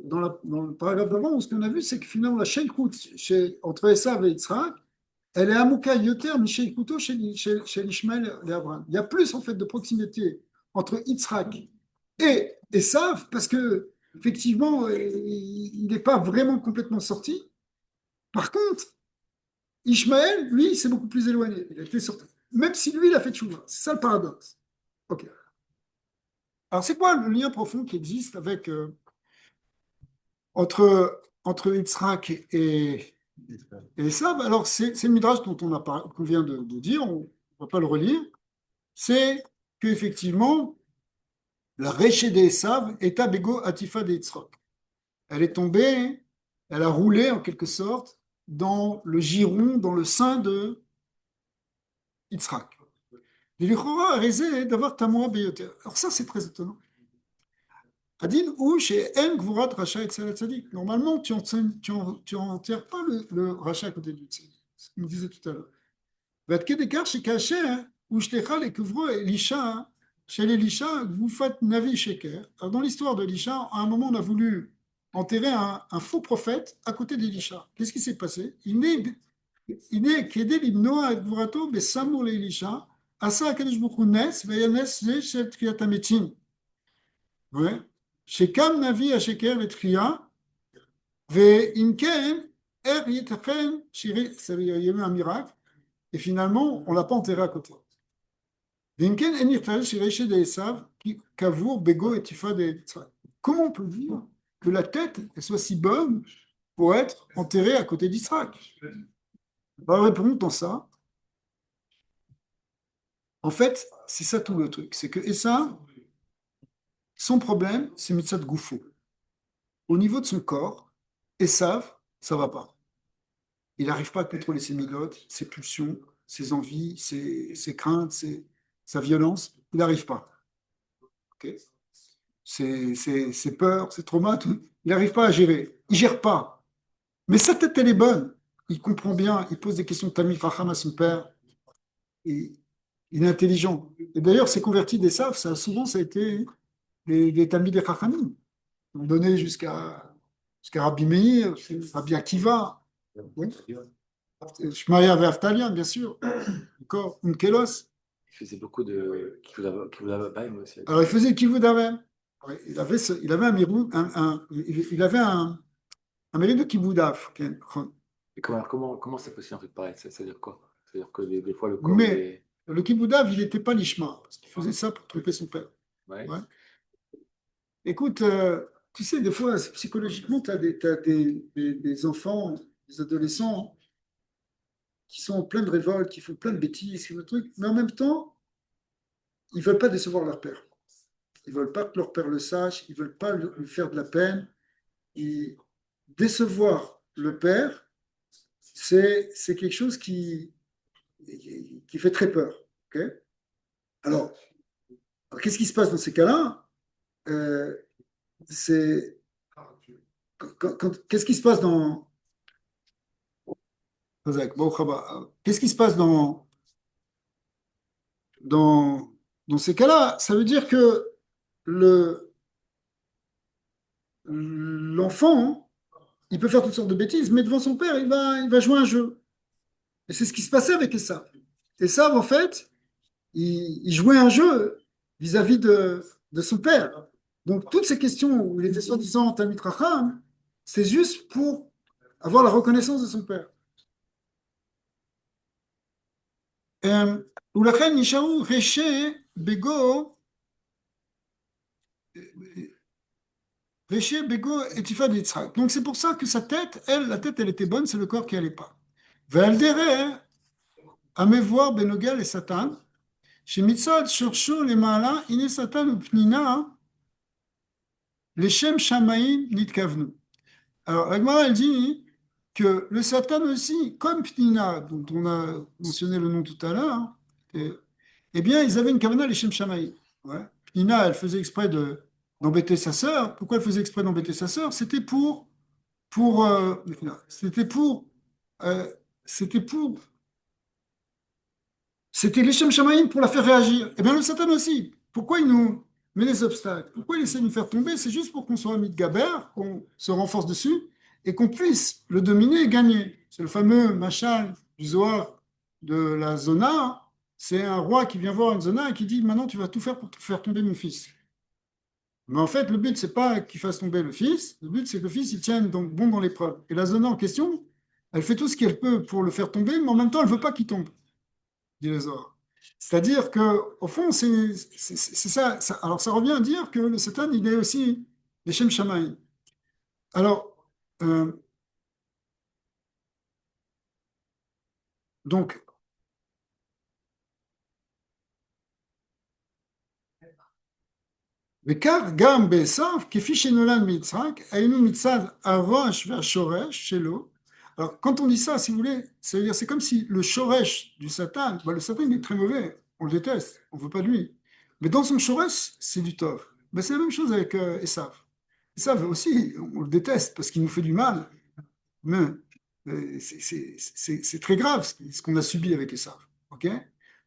dans le paragraphe d'avant, ce qu'on a vu, c'est que finalement, la Sheikhout entre Esav et Yitzhak, elle est Amouka Yoter, mais Sheikhuto chez l'Ishmael et Abraham. Il y a plus, en fait, de proximité entre Yitzhak et Esav, parce que, effectivement, il n'est pas vraiment complètement sorti. Par contre, Ishmaël, lui, c'est beaucoup plus éloigné. Il a été sorti. Même si lui, il a fait tchouva. C'est ça le paradoxe. Ok. Alors, c'est quoi le lien profond qui existe entre Yitzhak et Esav? Alors, c'est le midrash qu'on vient de dire, on ne va pas le relire. C'est qu'effectivement, la réché d'Esav est abego atifa de Yitzhak. Elle est tombée elle a roulé en quelque sorte dans le giron, dans le sein de Yitzhak. Et l'Ichora a raisé d'avoir Tamoa Beyoter. Alors ça, c'est très étonnant. Adin ou chez En Gvurat Racha et Tzalat Tzadik. Normalement, tu enterres pas le Racha à côté du Tzadik. Ce qu'on disait tout à l'heure. ועד כדי כך שכאשר הושלכה לקברו אלישע, chez Elisha, Gufat Navi Sheker. Alors dans l'histoire d'Elisha, à un moment, on a voulu enterrer un faux prophète à côté d'Elisha. Qu'est-ce qui s'est passé? הנה כדי למנוע את גבורתו בסמור לאלישע, עשה הקדוש ברוך הוא נס, והיה נס זה של תחיית המתים. שקם נביא השקר לתחייה, ואם כן, איך ייתכן il y a eu un miracle, et finalement, on ne l'a pas enterré à côté. Comment on peut dire que la tête elle soit si bonne pour être enterrée à côté d'Israël? Répondons dans ça. En fait, c'est ça tout le truc. C'est que Essa, son problème, c'est Mitzat Goufo. Au niveau de son corps, Esav, ça ne va pas. Il n'arrive pas à contrôler ses milotes, ses pulsions, ses envies, ses craintes, sa violence. Il n'arrive pas. Okay, ses peurs, ses traumas, tout, il n'arrive pas à gérer. Il ne gère pas. Mais sa tête, elle est bonne. Il comprend bien. Il pose des questions de Talmid Chacham à son père. Et il est intelligent. Et d'ailleurs, ces convertis des Sav, souvent, ça a été les Talmid des Chachamim. Ils ont donné jusqu'à Rabbi Meir, Rabbi Akiva. Oui. Shmaya Ve'aftalian, bien sûr. Encore, Unkelos. Il faisait beaucoup de Kivud Baim aussi. Alors, il faisait Kivud Avem. Il avait un mirou, il avait un mérite de Kibboudav. Et comment c'est possible en fait pareil? C'est-à-dire quoi? C'est-à-dire que des fois le corps. Mais le Kibboudav, il n'était pas l'Ishma, parce qu'il faisait ça pour tromper son père. Ouais. Ouais. Écoute, tu sais, des fois, psychologiquement, tu as des enfants, des adolescents qui sont en pleine révolte, qui font plein de bêtises, qui font des trucs, mais en même temps, ils ne veulent pas décevoir leur père. Ils ne veulent pas que leur père le sache, ils ne veulent pas lui faire de la peine. Et décevoir le père, c'est quelque chose qui fait très peur. Okay, alors, qu'est-ce qui se passe dans ces cas-là? Qu'est-ce qui se passe dans... Qu'est-ce qui se passe dans ces cas-là? Ça veut dire que l'enfant, il peut faire toutes sortes de bêtises, mais devant son père, il va jouer un jeu. Et c'est ce qui se passait avec Esav. Esav, en fait, il jouait un jeu vis-à-vis de son père. Donc, toutes ces questions où il était soi-disant Talmid Chacham, c'est juste pour avoir la reconnaissance de son père. ולכן נשארו רשע בגו et Tifad Yitzhak. Donc c'est pour ça que sa tête, la tête, elle était bonne, c'est le corps qui n'allait pas. Ve'al derech amevoir benogal et Satan, chez Mitzad Shorsho les Maala, Ine Satan ou Pnina, les Shem Shamaïm Nitkavnu. Alors, Agmara, elle dit que le Satan aussi, comme Pnina, dont on a mentionné le nom tout à l'heure, eh bien, ils avaient une kavana, les Shem Shamaïm. Ouais. Pnina, elle faisait exprès d'embêter sa sœur. Pourquoi elle faisait exprès d'embêter sa sœur? C'était pour, euh, c'était pour C'était l'Ishem Shamaïm pour la faire réagir. Eh bien, le Satan aussi. Pourquoi il nous met des obstacles? Pourquoi il essaie de nous faire tomber? C'est juste pour qu'on soit mis de Gaber, qu'on se renforce dessus et qu'on puisse le dominer et gagner. C'est le fameux machal du Zohar de la Zona. C'est un roi qui vient voir une Zona et qui dit: maintenant, tu vas tout faire pour te faire tomber mon fils. Mais en fait, le but, c'est pas qu'il fasse tomber le fils. Le but, c'est que le fils, il tienne donc bon dans l'épreuve. Et la Zona en question, elle fait tout ce qu'elle peut pour le faire tomber, mais en même temps, elle veut pas qu'il tombe, dit le Zohar. C'est-à-dire que, au fond, c'est ça, alors, ça revient à dire que le Satan, il est aussi les Shem Shamaïm. Alors, donc, וכך גם בעשיו, כפי שנולד מיצחק, היינו מצד הראש והשורש שלו. Alors, quand on dit ça, si vous voulez, ça veut dire c'est comme si le shoresh du Satan, bah, le Satan il est très mauvais, on le déteste, on ne veut pas de lui. Mais dans son shoresh, c'est du tov. Bah, c'est la même chose avec Esav. Esav aussi, on le déteste parce qu'il nous fait du mal. Mais c'est très grave ce qu'on a subi avec Esav. Okay,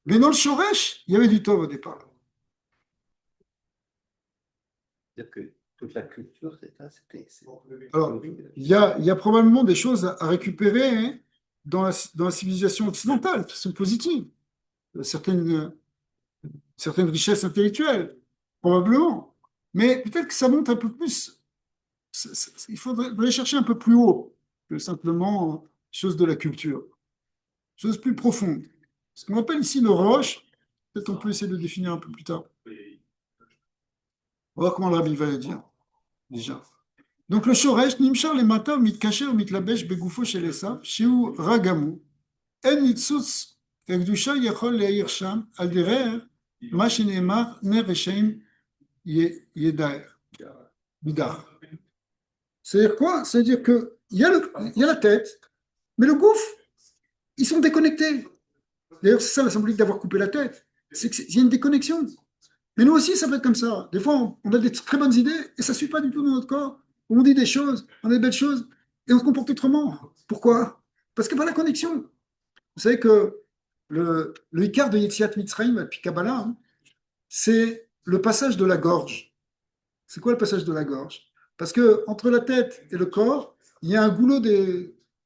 mais dans le shoresh, il y avait du tov au départ. C'est-à-dire que toute la culture, c'est ça, Alors, il y a probablement des choses à récupérer hein, dans la civilisation occidentale qui sont positives. Certaines richesses intellectuelles, probablement. Mais peut-être que ça monte un peu plus. Il faudrait chercher un peu plus haut que simplement choses de la culture. Choses plus profondes. Ce qu'on appelle ici le roche, peut-être on peut essayer de le définir un peu plus tard. On va voir comment le rabbi va le dire, déjà. Donc le shoresh, nimshar le mata mitkacher mitlabesh begufo shel Esav, shiu ragamu, en nitzutz ekdusha yachol le'ir sham, al derer, ma sheneemar ner reshaim yedaer, bidar. C'est-à-dire quoi? C'est-à-dire qu'il y a la tête, mais le gouffre, ils sont déconnectés. D'ailleurs, c'est ça la symbolique d'avoir coupé la tête. C'est qu'il y a une déconnexion. Mais nous aussi, ça peut être comme ça. Des fois, on a des très bonnes idées et ça ne suit pas du tout dans notre corps. On dit des choses, on a des belles choses et on se comporte autrement. Pourquoi? Parce qu'il n'y a pas la connexion. Vous savez que le Icar de Yetziat Mitzrayim, depuis Kabbalah, hein, c'est le passage de la gorge. C'est quoi le passage de la gorge? Parce que entre la tête et le corps, il y a un goulot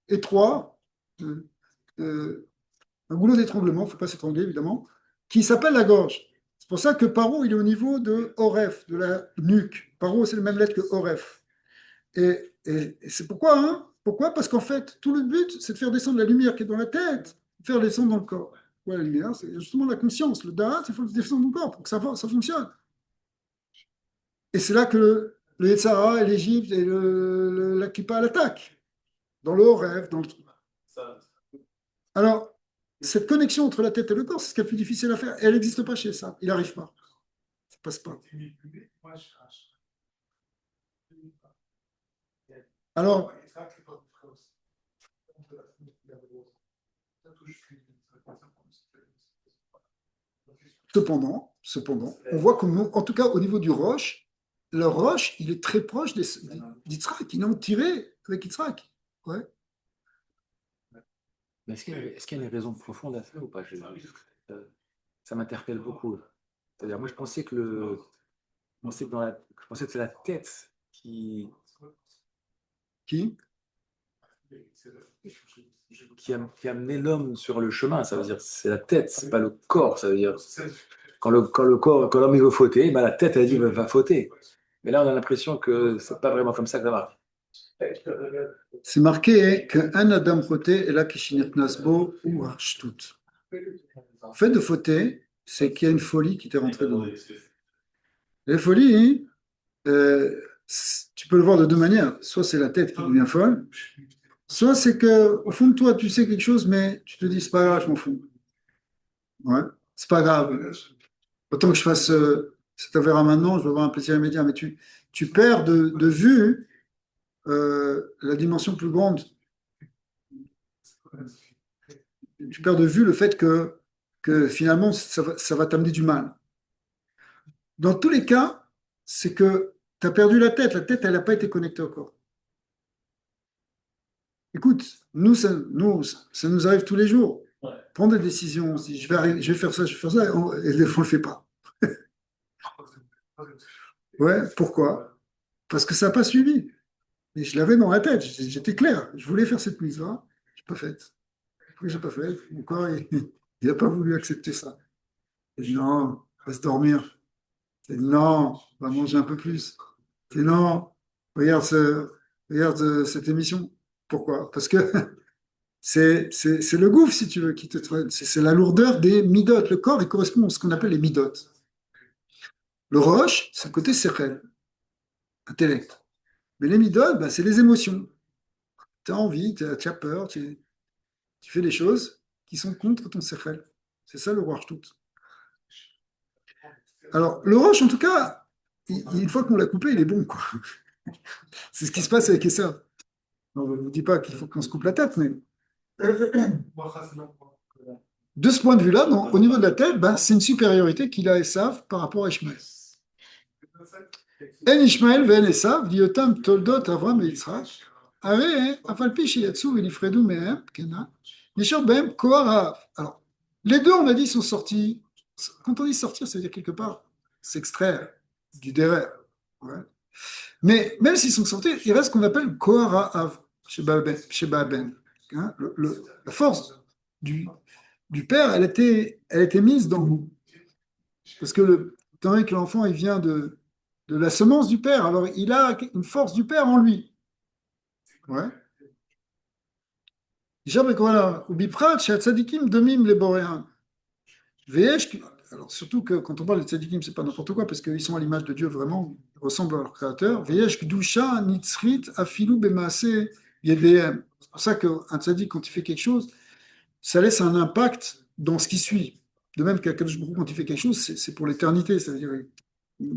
étroit, un goulot d'étranglement, il ne faut pas s'étrangler évidemment, qui s'appelle la gorge. C'est pour ça que Paro, il est au niveau de Oref, de la nuque. Paro, c'est la même lettre que Oref. Et c'est pourquoi, hein? Pourquoi? Parce qu'en fait, tout le but, c'est de faire descendre la lumière qui est dans la tête, faire descendre dans le corps. Ouais, la lumière, c'est justement la conscience. Le Da'at, il faut le descendre dans le corps pour que ça fonctionne. Et c'est là que le Yetzara et l'Égypte et la Kippa l'attaquent, dans le Oref, dans le truc. Alors, cette connexion entre la tête et le corps, c'est ce qui est le plus difficile à faire. Et elle n'existe pas chez ça. Il n'arrive pas. Ça passe pas. Alors, cependant, on voit que, en tout cas au niveau du roche, le roche, il est très proche d'Yitzhak. Ils l'ont tiré avec Yitzhak. Ouais. Mais est-ce qu'il y a une raison profonde à ça ou pas? Ça m'interpelle beaucoup. C'est-à-dire, moi, je pensais que c'est la tête qui amenait l'homme sur le chemin. Ça veut dire, c'est la tête, c'est pas le corps. Ça veut dire, quand l'homme il veut fauter, ben, la tête elle dit va fauter. Mais là, on a l'impression que c'est pas vraiment comme ça que ça marche. C'est marqué qu'un Adam choté est là qui shinit nasbo ou shtut. Le fait de fauter, c'est qu'il y a une folie qui t'est rentrée dedans. La folie, tu peux le voir de deux manières. Soit c'est la tête qui devient folle, soit c'est que au fond de toi, tu sais quelque chose, mais tu te dis c'est pas grave, je m'en fous. Ouais, c'est pas grave. Autant que je fasse cette affaire maintenant, je vais avoir un plaisir immédiat, mais tu perds de vue la dimension plus grande. Tu perds de vue le fait que finalement, ça va t'amener du mal. Dans tous les cas, c'est que tu as perdu la tête. La tête, elle n'a pas été connectée au corps. Écoute, ça nous arrive tous les jours. Prendre des décisions, si je vais faire ça, je vais faire ça, et des fois, on ne le fait pas. Ouais, pourquoi? Parce que ça n'a pas suivi. Et je l'avais dans la tête, j'étais clair. Je voulais faire cette mise-là, je n'ai pas faite. Pourquoi je n'ai pas fait? Mon corps, il n'a pas voulu accepter ça. J'ai dit non, on va se dormir. J'ai dit non, on va manger un peu plus. J'ai dit non, regarde cette émission. Pourquoi? Parce que c'est le gouffre, si tu veux, qui te traîne. C'est la lourdeur des midotes. Le corps, il correspond à ce qu'on appelle les midotes. Le roche, c'est le côté sechel, intellect. Mais les midotes, bah, c'est les émotions. Tu as envie, tu as peur, tu fais des choses qui sont contre ton sechel. C'est ça le roche tout. Alors, le roche, en tout cas, une fois qu'on l'a coupé, il est bon, quoi. C'est ce qui se passe avec Esav. On ne vous dit pas qu'il faut qu'on se coupe la tête, mais de ce point de vue-là, au niveau de la tête, ben, c'est une supériorité qu'il a Esav par rapport à Ishmaël. En Ishmael ואין עשיו, להיותם תולדות אברהם ויצחק, הרי אף על פי שיצאו ונפרדו מהם, נשאר בהם כוח האב. Alors, les deux, on a dit, sont sortis. Quand on dit sortir, ça veut dire quelque part s'extraire du derrière. Ouais. Mais même s'ils sont sortis, il reste ce qu'on appelle Kohara Av chez Baaben. Hein, la force du père, elle était mise dans vous. Parce que étant donné que l'enfant, il vient de la semence du père, alors il a une force du père en lui. Ouais. Alors surtout que quand on parle de tzadikim, c'est pas n'importe quoi, parce qu'ils sont à l'image de Dieu vraiment, ils ressemblent à leur créateur. C'est pour ça qu'un tzadik, quand il fait quelque chose, ça laisse un impact dans ce qui suit. De même qu'Akadosh Baruch Hu, quand il fait quelque chose, c'est pour l'éternité. C'est-à-dire,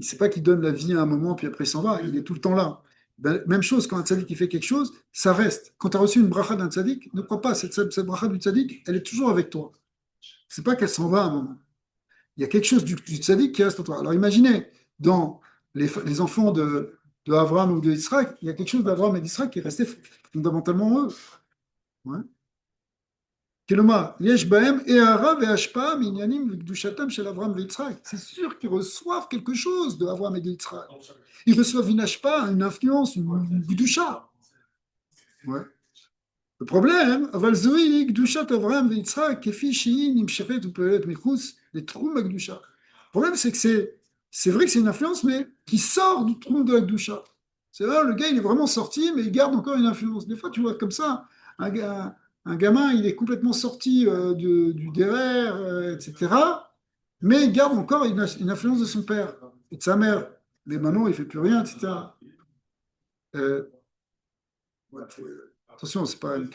c'est pas qu'il donne la vie à un moment, puis après il s'en va, il est tout le temps là. Ben, même chose, quand un tzaddik il fait quelque chose, ça reste. Quand tu as reçu une bracha d'un tzaddik, ne crois pas, cette bracha du tzaddik, elle est toujours avec toi. C'est pas qu'elle s'en va à un moment. Il y a quelque chose du tzaddik qui reste en toi. Alors imaginez, dans les enfants de Abraham ou de Israël, il y a quelque chose d'Abraham et d'Israël qui est resté fondamentalement eux. Ouais. C'est sûr qu'ils reçoivent quelque chose de Avraham et d'Yitzhak. Ils reçoivent une ashpa, une influence, une gdusha. Ouais. Le problème, le problème, c'est que c'est vrai que c'est une influence, mais qui sort du trou de la gdusha. C'est là, le gars, il est vraiment sorti, mais il garde encore une influence. Des fois, tu vois comme ça, un gamin, il est complètement sorti du derrière, etc. Mais il garde encore une influence de son père et de sa mère. Mais maintenant, il ne fait plus rien, etc. Ouais, attention, c'est pas les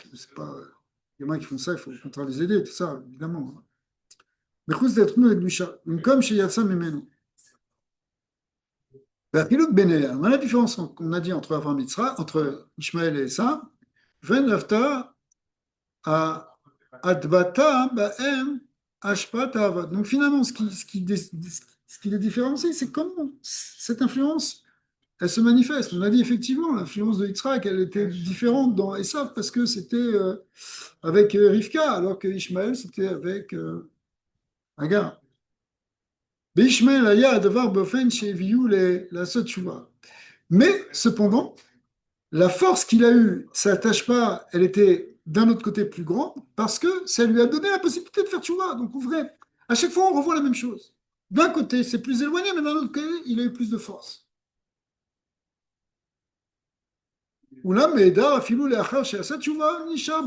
gamins qui font ça, il faut contraire les aider, tout ça, évidemment. Mais comme chez Yatsa Memeno. On a la différence qu'on a dit entre Avraham et Yitzhak, entre Ishmaël et Esav. Venafta à Advata Baem Ashpat Avad. Donc finalement, ce qui les différencie, c'est comment cette influence, elle se manifeste. On a dit effectivement, l'influence de Yitzhak, elle était différente dans Esav parce que c'était avec Rivka, alors que Ishmaël, c'était avec Agar. Ishmaël aya Adavar Bofen Sheviou la Sotchouva. Mais cependant, la force qu'il a eue, ça n'attache pas, elle était d'un autre côté plus grande, parce que ça lui a donné la possibilité de faire tchouva. Donc, en vrai, à chaque fois, on revoit la même chose. D'un côté, c'est plus éloigné, mais d'un autre côté, il a eu plus de force. אולם מעידר אפילו לאחר שעשה תשובה, נשאר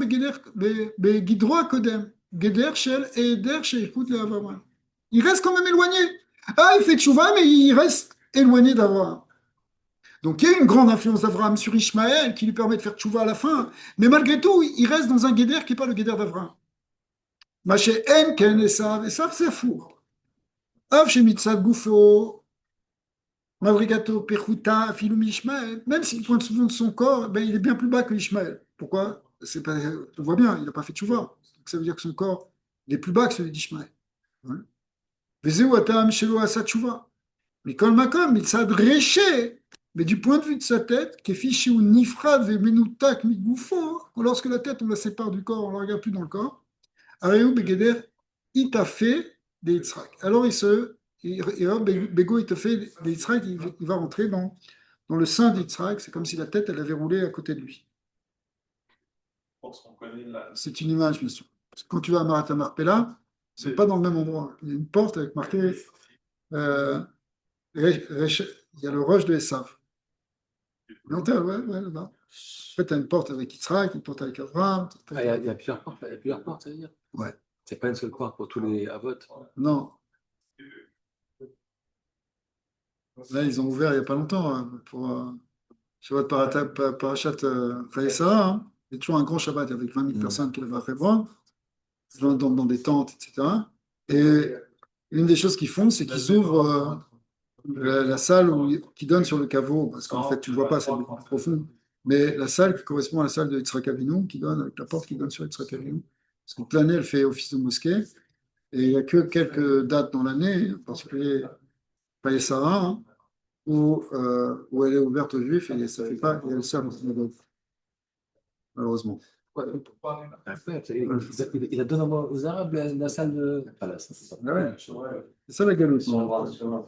בגדרו הקודם, גדר של היעדר שייכות לאברהם. Il reste quand même éloigné. Ah, il fait tchouva, mais il reste éloigné d'Abraham. Donc il y a une grande influence d'Abraham sur Ishmaël qui lui permet de faire tchouva à la fin, mais malgré tout, il reste dans un guéder qui n'est pas le guéder d'Abraham. Maché en ken Esav, Esav c'est fou. Av shemitzad gufo, Mavrigato Pechuta, Filum Ishmaël, même s'il pointe souvent de son corps, ben, il est bien plus bas que Ishmaël. Pourquoi? C'est pas, on voit bien, il n'a pas fait tchouva. Donc ça veut dire que son corps il est plus bas que celui d'Ishmaël. Vezeu atam shelo asa tchouva. Mais quand Makom, il s'adressait, mais du point de vue de sa tête, kefishi ou nifrad ve menutak migoufo, lorsque la tête on la sépare du corps, on ne la regarde plus dans le corps, areu begeder itafe de Yitzhak. Alors Bego il te fait d'Yitzhak, il va rentrer dans le sein d'Yitzhak, c'est comme si la tête elle avait roulé à côté de lui. C'est une image, bien sûr. Parce que quand tu vas à Marat Marpella, ce n'est pas dans le même endroit. Il y a une porte avec marqué il y a le roche de Esav. Ouais, là-bas. En fait, tu as une porte avec Yitzhak, une porte avec Abraham. Il y a plusieurs portes, ça veut dire. Ouais. C'est pas une seule porte pour tous les Avot. Non. Là, ils ont ouvert il n'y a pas longtemps pour Shabbat Parashat Chayesara. Hein. Il y a toujours un grand Shabbat avec 20 000 personnes qui le vont à Hebron. Les gens dans des tentes, etc. Et une des choses qu'ils font, c'est qu'ils ouvrent la salle qui donne sur le caveau, parce qu'en fait, tu ne vois pas, c'est beaucoup plus profond, mais la salle qui correspond à la salle de Yitzhak Avinu, qui donne, avec la porte qui donne sur Yitzhak Avinu, parce que l'année, elle fait office de mosquée, et il n'y a que quelques dates dans l'année, en particulier Païe Sarah, hein, où elle est ouverte aux Juifs, et ça ne fait pas, et elle sert dans le synagogue, malheureusement. Ouais. Après, il a donné aux Arabes la salle de. Pas la salle. Ah ouais. C'est ça la galoute. C'est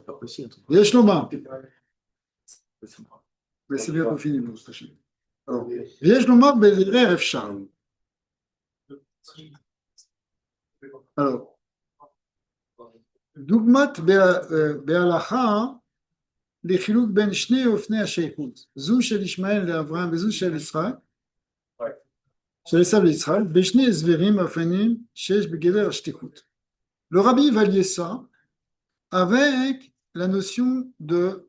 pas possible. Yesh Lomar. Mais c'est bientôt fini, pour ce prochain. Alors, Yesh Lomar, Bedrei Efshar. Alors, דוגמת בהלכה לחילוק בין שני אופני השייכות, זו של ישמעאל לאברהם וזו של יצחק, של עשיו ליצחק, בשני הסברים האופנים שיש בגדר השתיחות. Le rabbi va lier ça avec la notion de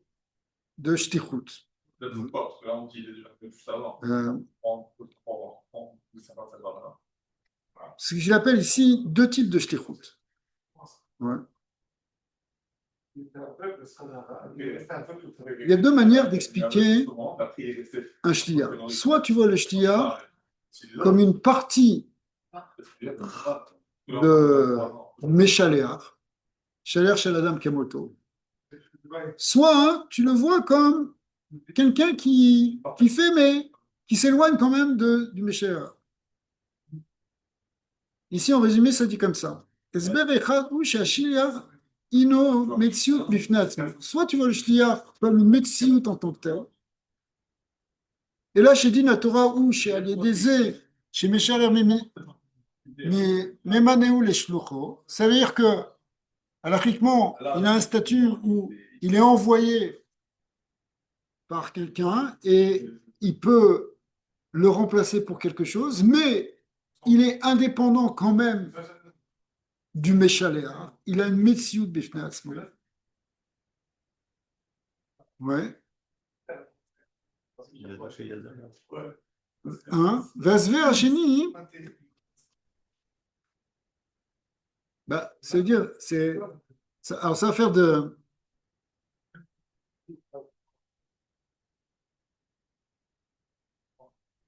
shtichut. Ce qu'il appelle ici deux types de shtichut. Ouais. Il y a deux manières d'expliquer un shliach. Soit tu vois le shliach comme une partie de Meshaléach, Shaler Shel Adam Kemoto. Soit tu le vois comme quelqu'un qui fait, mais qui s'éloigne quand même du Meshaléach. Ici, en résumé, ça dit comme ça. Soit tu vois le shliach comme une metsiout en tant que tel. Et là, chez Din Torah ou chez Aliédézé, chez Meshaler Memaneu les shlucho, ça veut dire que, halachiquement, il a un statut où il est envoyé par quelqu'un et il peut le remplacer pour quelque chose, mais il est indépendant quand même du Meshaléa. Il a une Metsiout Bifnei Atzmo. Ouais. Vasver Hacheni, c'est-à-dire, alors ça va faire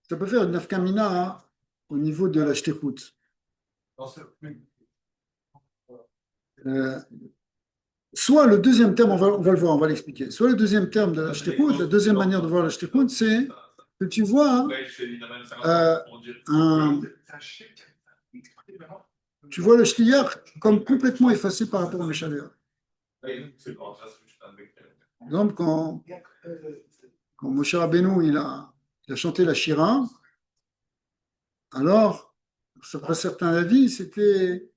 ça peut faire une nafkamina, hein, au niveau de la shtichut. Soit le deuxième terme, on va le voir, on va l'expliquer. Soit le deuxième terme de la shtichut, la deuxième manière de voir la shtichut, c'est que tu vois tu vois le shliach comme complètement effacé par rapport au Meshaléach. Par exemple, quand Moshe Rabbeinu il a chanté la Shira, alors, d'après certains avis, c'était.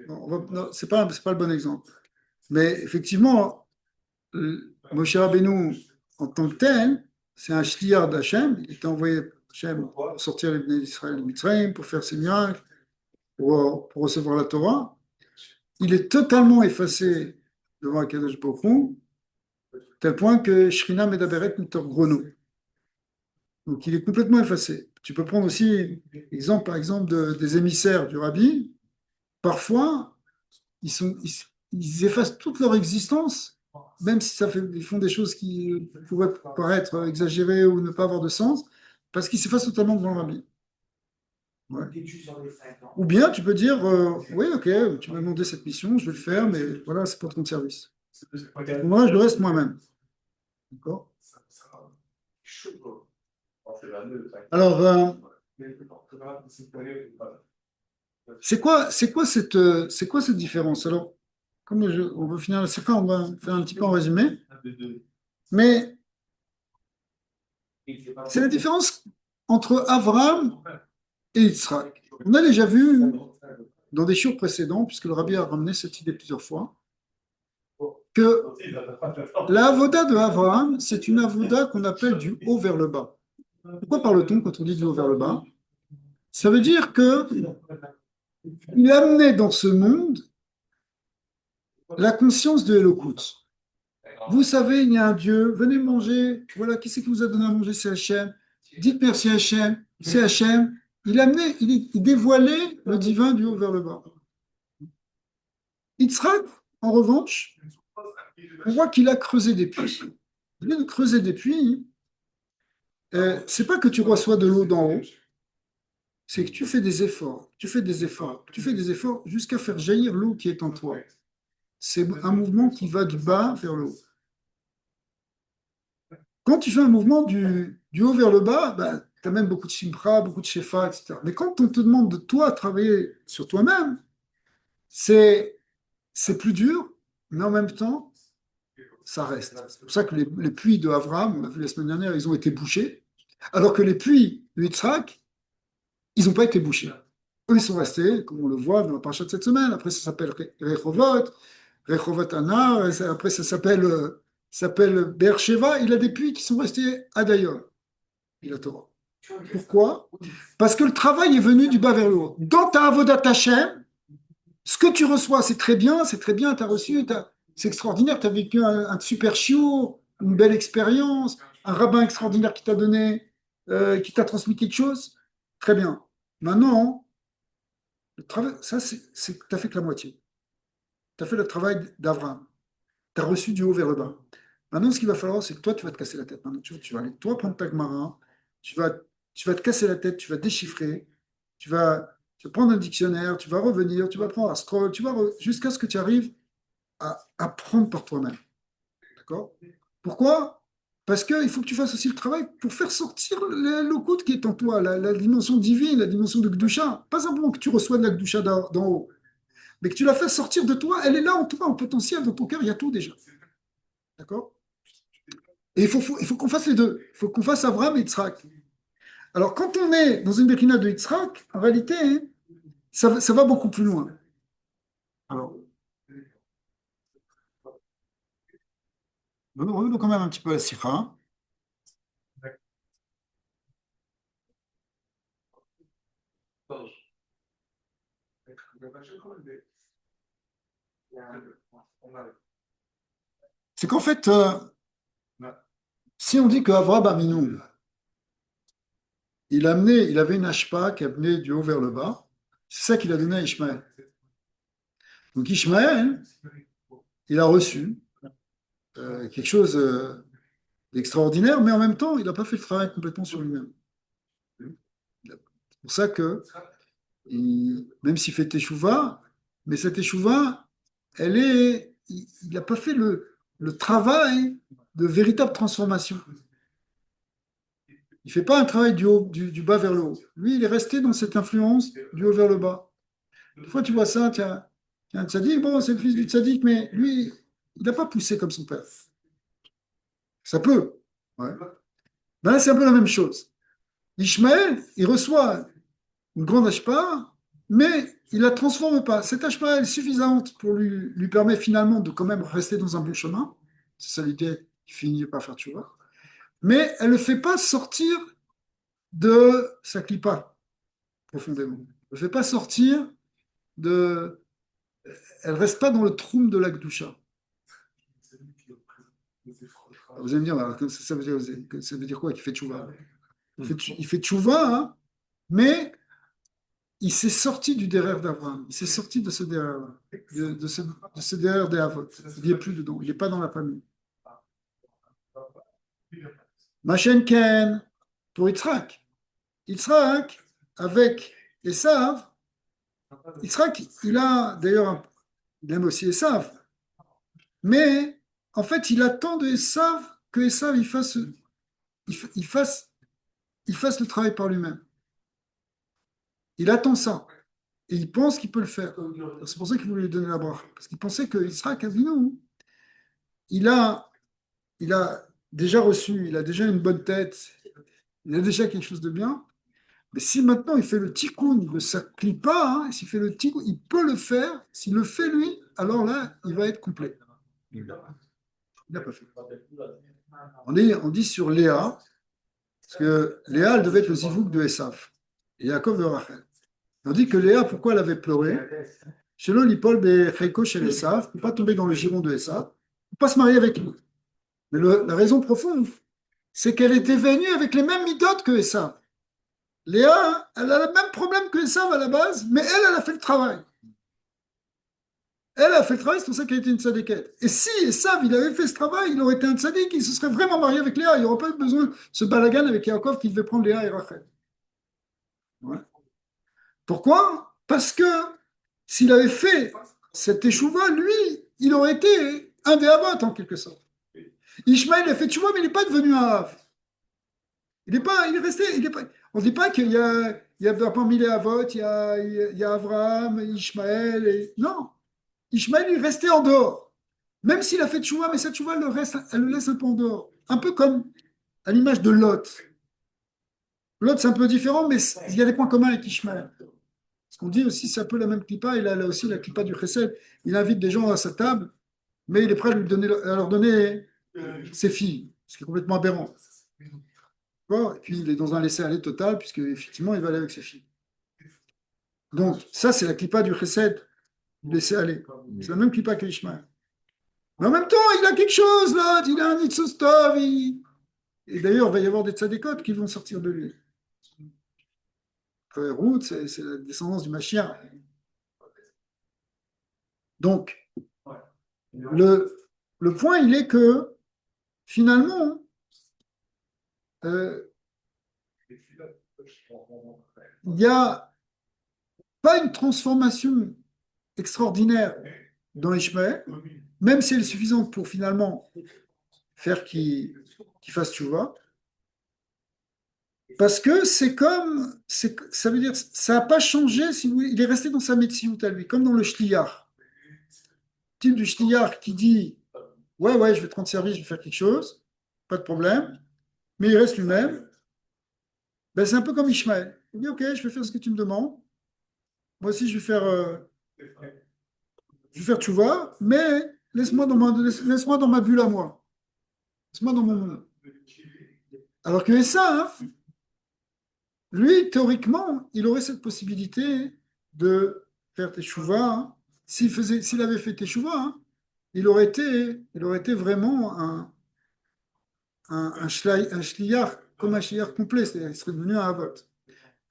Non, c'est pas le bon exemple. Mais effectivement, Moshe Rabbeinu, en tant que tel, c'est un shliach d'Hachem. Il était envoyé par Hachem pour sortir les Bnei d'Israël de Mitzrayim, pour faire ses miracles, pour recevoir la Torah. Il est totalement effacé devant Akadosh Baruch Hu, tel point que Shrina Medaberet Mitor Grono. Donc il est complètement effacé. Tu peux prendre aussi l'exemple, par exemple, des émissaires du Rabbi. Parfois, ils effacent toute leur existence, même si ils font des choses qui pourraient paraître exagérées ou ne pas avoir de sens, parce qu'ils s'effacent totalement devant le Rabbi. Ouais. Ou bien tu peux dire, oui, ok, tu m'as demandé cette mission, je vais le faire, mais voilà, c'est pas ton service. Moi, je reste moi-même. D'accord? Alors, c'est quoi cette différence? Alors, comme on veut finir la séquence, on va faire un petit peu en résumé. Mais c'est la différence entre Abraham et Yitzhak. On a déjà vu dans des shows précédents, puisque le Rabbi a ramené cette idée plusieurs fois, que la avoda de Abraham, c'est une avoda qu'on appelle du haut vers le bas. Pourquoi parle-t-on quand on dit du haut vers le bas? Ça veut dire que il amenait dans ce monde la conscience de Elokout. Vous savez, il y a un Dieu, venez manger, voilà, qui c'est qui vous a donné à manger? C'est Hachem. Dites merci à Hachem, c'est Hachem. Il dévoilait le divin du haut vers le bas. Yitzhak, en revanche, on voit qu'il a creusé des puits. Au lieu de creuser des puits, c'est pas que tu reçois de l'eau d'en haut, c'est que tu fais des efforts, tu fais des efforts, tu fais des efforts jusqu'à faire jaillir l'eau qui est en toi. C'est un mouvement qui va du bas vers le haut. Quand tu fais un mouvement du haut vers le bas, ben, tu as même beaucoup de shimpra, beaucoup de shefa, etc. Mais quand on te demande de toi travailler sur toi-même, c'est plus dur, mais en même temps, ça reste. C'est pour ça que les puits de Avraham, on a vu la semaine dernière, ils ont été bouchés, alors que les puits de Yitzhak, ils n'ont pas été bouchés. Eux, ils sont restés, comme on le voit dans la paracha de cette semaine. Après, ça s'appelle Rehovot, Rehovot Anar, après, ça s'appelle Beersheva. Il a des puits qui sont restés à Dayon, il a Torah. Pourquoi? Parce que le travail est venu du bas vers le haut. Dans ta Avodat Hashem, ce que tu reçois, c'est très bien, tu as reçu, c'est extraordinaire, tu as vécu un super shiur, une belle expérience, un rabbin extraordinaire qui t'a donné, qui t'a transmis quelque chose. Très bien. Maintenant, le travail, ça, tu n'as fait que la moitié. Tu as fait le travail d'Abraham. Tu as reçu du haut vers le bas. Maintenant, ce qu'il va falloir, c'est que toi, tu vas te casser la tête. Maintenant, tu vas aller, toi, prendre ta Gemara, tu vas te casser la tête, tu vas déchiffrer, tu vas prendre un dictionnaire, tu vas revenir, tu vas prendre un scroll, jusqu'à ce que tu arrives à apprendre par toi-même. D'accord? Pourquoi? Parce qu'il faut que tu fasses aussi le travail pour faire sortir l'eau qui est en toi, la dimension divine, la dimension de Gdusha. Pas simplement que tu reçois de la Gdusha d'en haut, mais que tu la fasses sortir de toi. Elle est là en toi, en potentiel, dans ton cœur, il y a tout déjà. D'accord? Et il faut qu'on fasse les deux. Il faut qu'on fasse Abraham et Yitzhak. Alors, quand on est dans une Bechina de Yitzhak, en réalité, ça va beaucoup plus loin. Alors, revenons quand même un petit peu à la Sikha. C'est qu'en fait, si on dit qu'Avraham Avinu, il avait une hashpa qui amenait du haut vers le bas, c'est ça qu'il a donné à Ishmaël. Donc Ishmaël, il a reçu quelque chose d'extraordinaire, mais en même temps, il n'a pas fait le travail complètement sur lui-même. C'est pour ça que, même s'il fait teshuva, mais cette teshuva, il n'a pas fait le travail de véritable transformation. Il ne fait pas un travail du bas vers le haut. Lui, il est resté dans cette influence du haut vers le bas. Des fois, tu vois ça, tiens, un tzaddik, bon, c'est le fils du tzaddik, mais lui, il n'a pas poussé comme son père. Ça peut. Ouais. Ben là, c'est un peu la même chose. Ishmaël, il reçoit une grande hashpa, mais il ne la transforme pas. Cette hashpa est suffisante pour lui permettre finalement de quand même rester dans un bon chemin. C'est ça l'idée qui finit par faire tchouva. Mais elle ne le fait pas sortir de sa clipa profondément. Elle ne le fait pas sortir de. Elle ne reste pas dans le troum de la Gdusha. Vous allez me dire, alors, ça veut dire quoi qu'il fait tchouva? Il fait tchouva, hein, mais il s'est sorti du derrière d'Abraham. Il s'est sorti de ce derrière-là, de ce derrière des Havot. Il n'y est plus dedans. Il n'est pas dans la famille. Machen Ken, pour Yitzhak. Yitzhak, avec Esav, Yitzhak, il a d'ailleurs, il aime aussi Esav, mais en fait, il attend de Esav que Esav il fasse le travail par lui-même. Il attend ça. Et il pense qu'il peut le faire. C'est pour ça qu'il voulait lui donner la bracha. Parce qu'il pensait que Yitzhak Avinu, il a déjà reçu, il a déjà une bonne tête, il a déjà quelque chose de bien. Mais si maintenant il fait le tikkun de sa clipa, hein, s'il fait le tikkun, il peut le faire. S'il le fait lui, alors là, il va être complet. Il n'a pas fait. On dit sur Léa, parce que Léa, elle devait être le zivouk de Esav. Et Yaakov de Rachel. On dit que Léa, pourquoi elle avait pleuré? Selon l'Ipol de Cheiko chez Esav, pour ne pas tomber dans le giron de Esav, pour ne pas se marier avec lui. Mais la raison profonde, c'est qu'elle était venue avec les mêmes midotes que Esav. Léa, elle a le même problème que Esav à la base, mais elle a fait le travail. Elle a fait le travail, c'est pour ça qu'elle était une tzadékette. Et si Esav, il avait fait ce travail, il aurait été un tzaddik, il se serait vraiment marié avec Léa. Il n'y aurait pas eu besoin de ce balagan avec Yaakov qui devait prendre Léa et Rachel. Ouais. Pourquoi? Parce que s'il avait fait cette échouva, lui, il aurait été un des Havot en quelque sorte. Ishmaël a fait tchouva, mais il n'est pas devenu un Hav. Il est pas, il est resté, il est pas, on ne dit pas qu'il y a parmi les Havot, il y a Abraham, Ishmaël, non. Ishmaël, il est resté en dehors. Même s'il a fait tchouva, mais cette tchouva, elle le laisse un peu en dehors. Un peu comme à l'image de Lot. Lot, c'est un peu différent, mais il y a des points communs avec Ishmaël. Ce qu'on dit aussi, c'est un peu la même clipa, il a là aussi la clipa du Chesed. Il invite des gens à sa table, mais il est prêt à, à leur donner ses filles, ce qui est complètement aberrant. Bon, et puis il est dans un laisser-aller total, puisque effectivement, il va aller avec ses filles. Donc, ça, c'est la clipa du Chesed, du laisser-aller. C'est la même clipa que Ishmaël. Mais en même temps, il a quelque chose, là, il a un Nitzostov. Et d'ailleurs, il va y avoir des tzadékotes qui vont sortir de lui. Ruth, c'est la descendance du Mashiach. Donc, le point, il est que, finalement, il n'y a pas une transformation extraordinaire dans Ishmaël, même si elle est suffisante pour finalement faire qu'il fasse tchouva, parce que c'est comme, ça veut dire, ça n'a pas changé, si vous voulez, il est resté dans sa médecine à lui, comme dans le shliyar. Le type du shliyar qui dit, ouais, je vais te rendre service, je vais faire quelque chose, pas de problème, mais il reste lui-même. Ben, c'est un peu comme Ishmaël. Il dit, ok, je vais faire ce que tu me demandes. Moi aussi, je vais faire tchouva, mais laisse-moi dans ma bulle à moi. Laisse-moi dans mon monde. Alors que ça, lui, théoriquement, il aurait cette possibilité de faire teshuva. S'il avait fait teshuva, il aurait été vraiment un shliyar, comme un shliyar complet, c'est-à-dire il serait devenu un avot.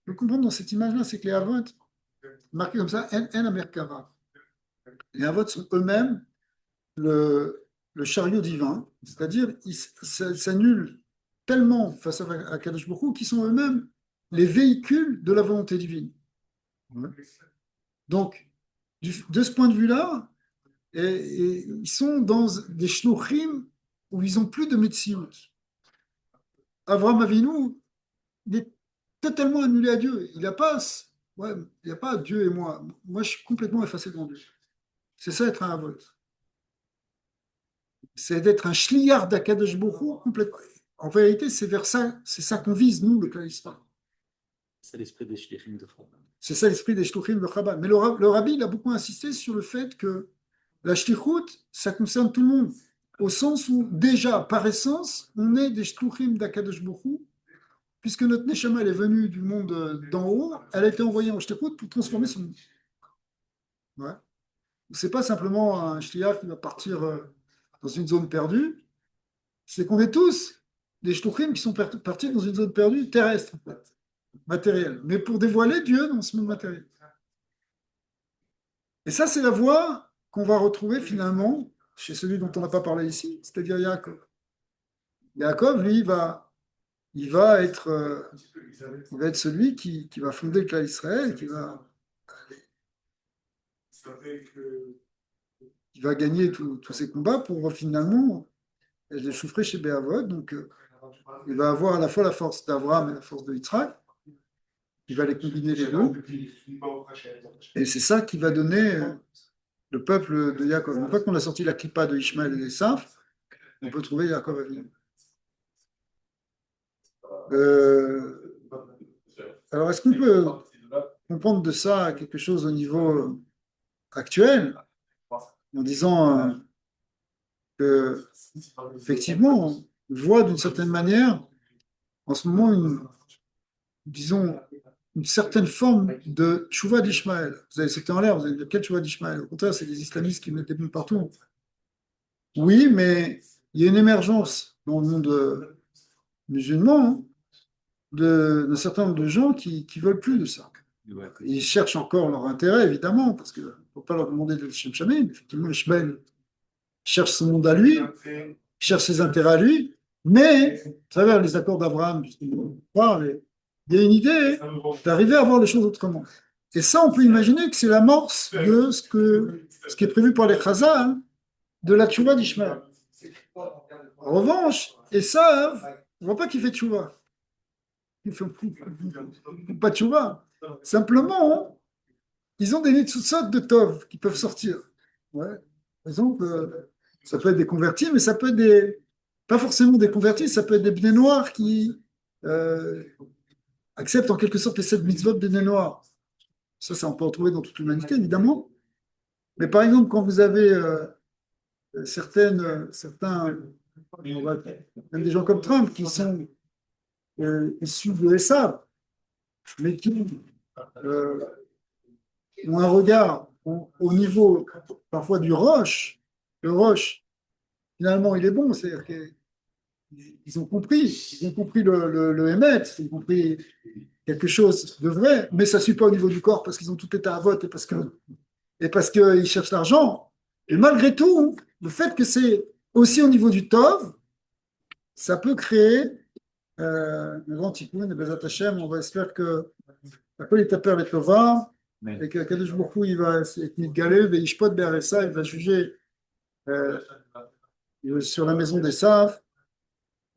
Le comprendre dans cette image-là, c'est que les avots, marqués comme ça, en Amerkava. Les avots sont eux-mêmes le chariot divin, c'est-à-dire ils s'annulent tellement face à Kadosh Baruch Hu qu'ils sont eux-mêmes les véhicules de la volonté divine. Ouais. Donc, de ce point de vue-là, ils sont dans des shluchim où ils n'ont plus de metsiout. Avraham Avinu, il est totalement annulé à Dieu. Il n'y a pas, ouais, il n'y a pas Dieu et moi. Moi, je suis complètement effacé devant Dieu. C'est ça être un avot. C'est d'être un shliar d'Akadosh Baruch Hu complètement. En réalité, c'est ça qu'on vise, nous, le clan Israël. C'est l'esprit des shlichim de Chabad. C'est ça l'esprit des shlichim de Chabad. Mais le rabbi, il a beaucoup insisté sur le fait que la shlichut, ça concerne tout le monde. Au sens où, déjà, par essence, on est des shlichim d'Akadosh Baruch Hu, puisque notre neshama, elle est venue du monde d'en haut, elle a été envoyée en shlichut pour transformer son monde. Ouais. C'est pas simplement un shliach qui va partir dans une zone perdue, c'est qu'on est tous des shluchim qui sont partis dans une zone perdue terrestre, en fait, matérielle, mais pour dévoiler Dieu dans ce monde matériel. Et ça, c'est la voie qu'on va retrouver finalement chez celui dont on n'a pas parlé ici, c'est-à-dire Yaakov. Yaakov, lui, il va être celui qui va fonder le clan Israël, qui va gagner tous ses combats pour finalement les souffrir chez Béhavot. Donc, il va avoir à la fois la force d'Abraham et la force de Yitzhak. Il va les combiner les deux. Et c'est ça qui va donner le peuple de Yaakov. Une fois qu'on a sorti la clipa de Ishmaël et d'Esav, on peut trouver Yaakov à venir. Alors, est-ce qu'on peut comprendre de ça quelque chose au niveau actuel, en disant que, effectivement, on voit d'une certaine manière, en ce moment, disons, une certaine forme de tchouva d'Ishmaël. Vous avez sauté en l'air, vous avez dit quel tchouva d'Ishmaël? Au contraire, c'est des islamistes qui mettent des bombes partout. Oui, mais il y a une émergence dans le monde musulman d'un certain nombre de gens qui veulent plus de ça. Ouais. Ils cherchent encore leur intérêt, évidemment, parce qu'il ne faut pas leur demander de Shem Shamim. Effectivement, Ishmael cherche son monde à lui, il cherche ses intérêts à lui, mais, à travers les accords d'Abraham, justement, il y a une idée d'arriver à voir les choses autrement. Et ça, on peut imaginer que c'est l'amorce de ce qui est prévu par les Chazal, de la tchouva d'Ishmael. En revanche, Esav, on ne voit pas qu'il fait tchouva. Il fait pas tchouva. Simplement, ils ont des nitzutzot de Tov qui peuvent sortir. Ouais. Par exemple, ça peut être des convertis, mais ça peut être pas forcément des convertis, ça peut être des bnei noirs qui acceptent en quelque sorte les 7 mitzvot des bnei noirs. Ça, on peut en trouver dans toute l'humanité, évidemment. Mais par exemple, quand vous avez certains, même des gens comme Trump qui sont issus de Esav, mais qui ont un regard au niveau parfois du roche. Le roche, finalement, il est bon, c'est-à-dire qu'ils ont compris le Hémet, ils ont compris quelque chose de vrai, mais ça ne suit pas au niveau du corps parce qu'ils ont tout été à vote et parce qu'ils cherchent l'argent. Et malgré tout, le fait que c'est aussi au niveau du Tov, ça peut créer un grand tikkun, et Bezat Hashem, on va espérer que après il t'appelle avec Tova, et que Kadosh Baruch Hu, il va être Mitgalé, et Ishpot Be'aressa, il va juger sur la maison des Sav,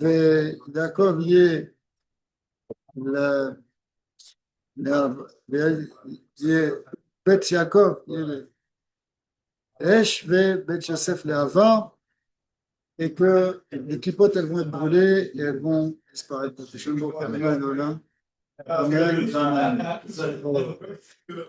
et Yaakov y est Bet Yaakov, Esh ve Bet Yosef Le'ava, et que les clipotes, elles vont être brûlées et elles vont disparaître. Amen.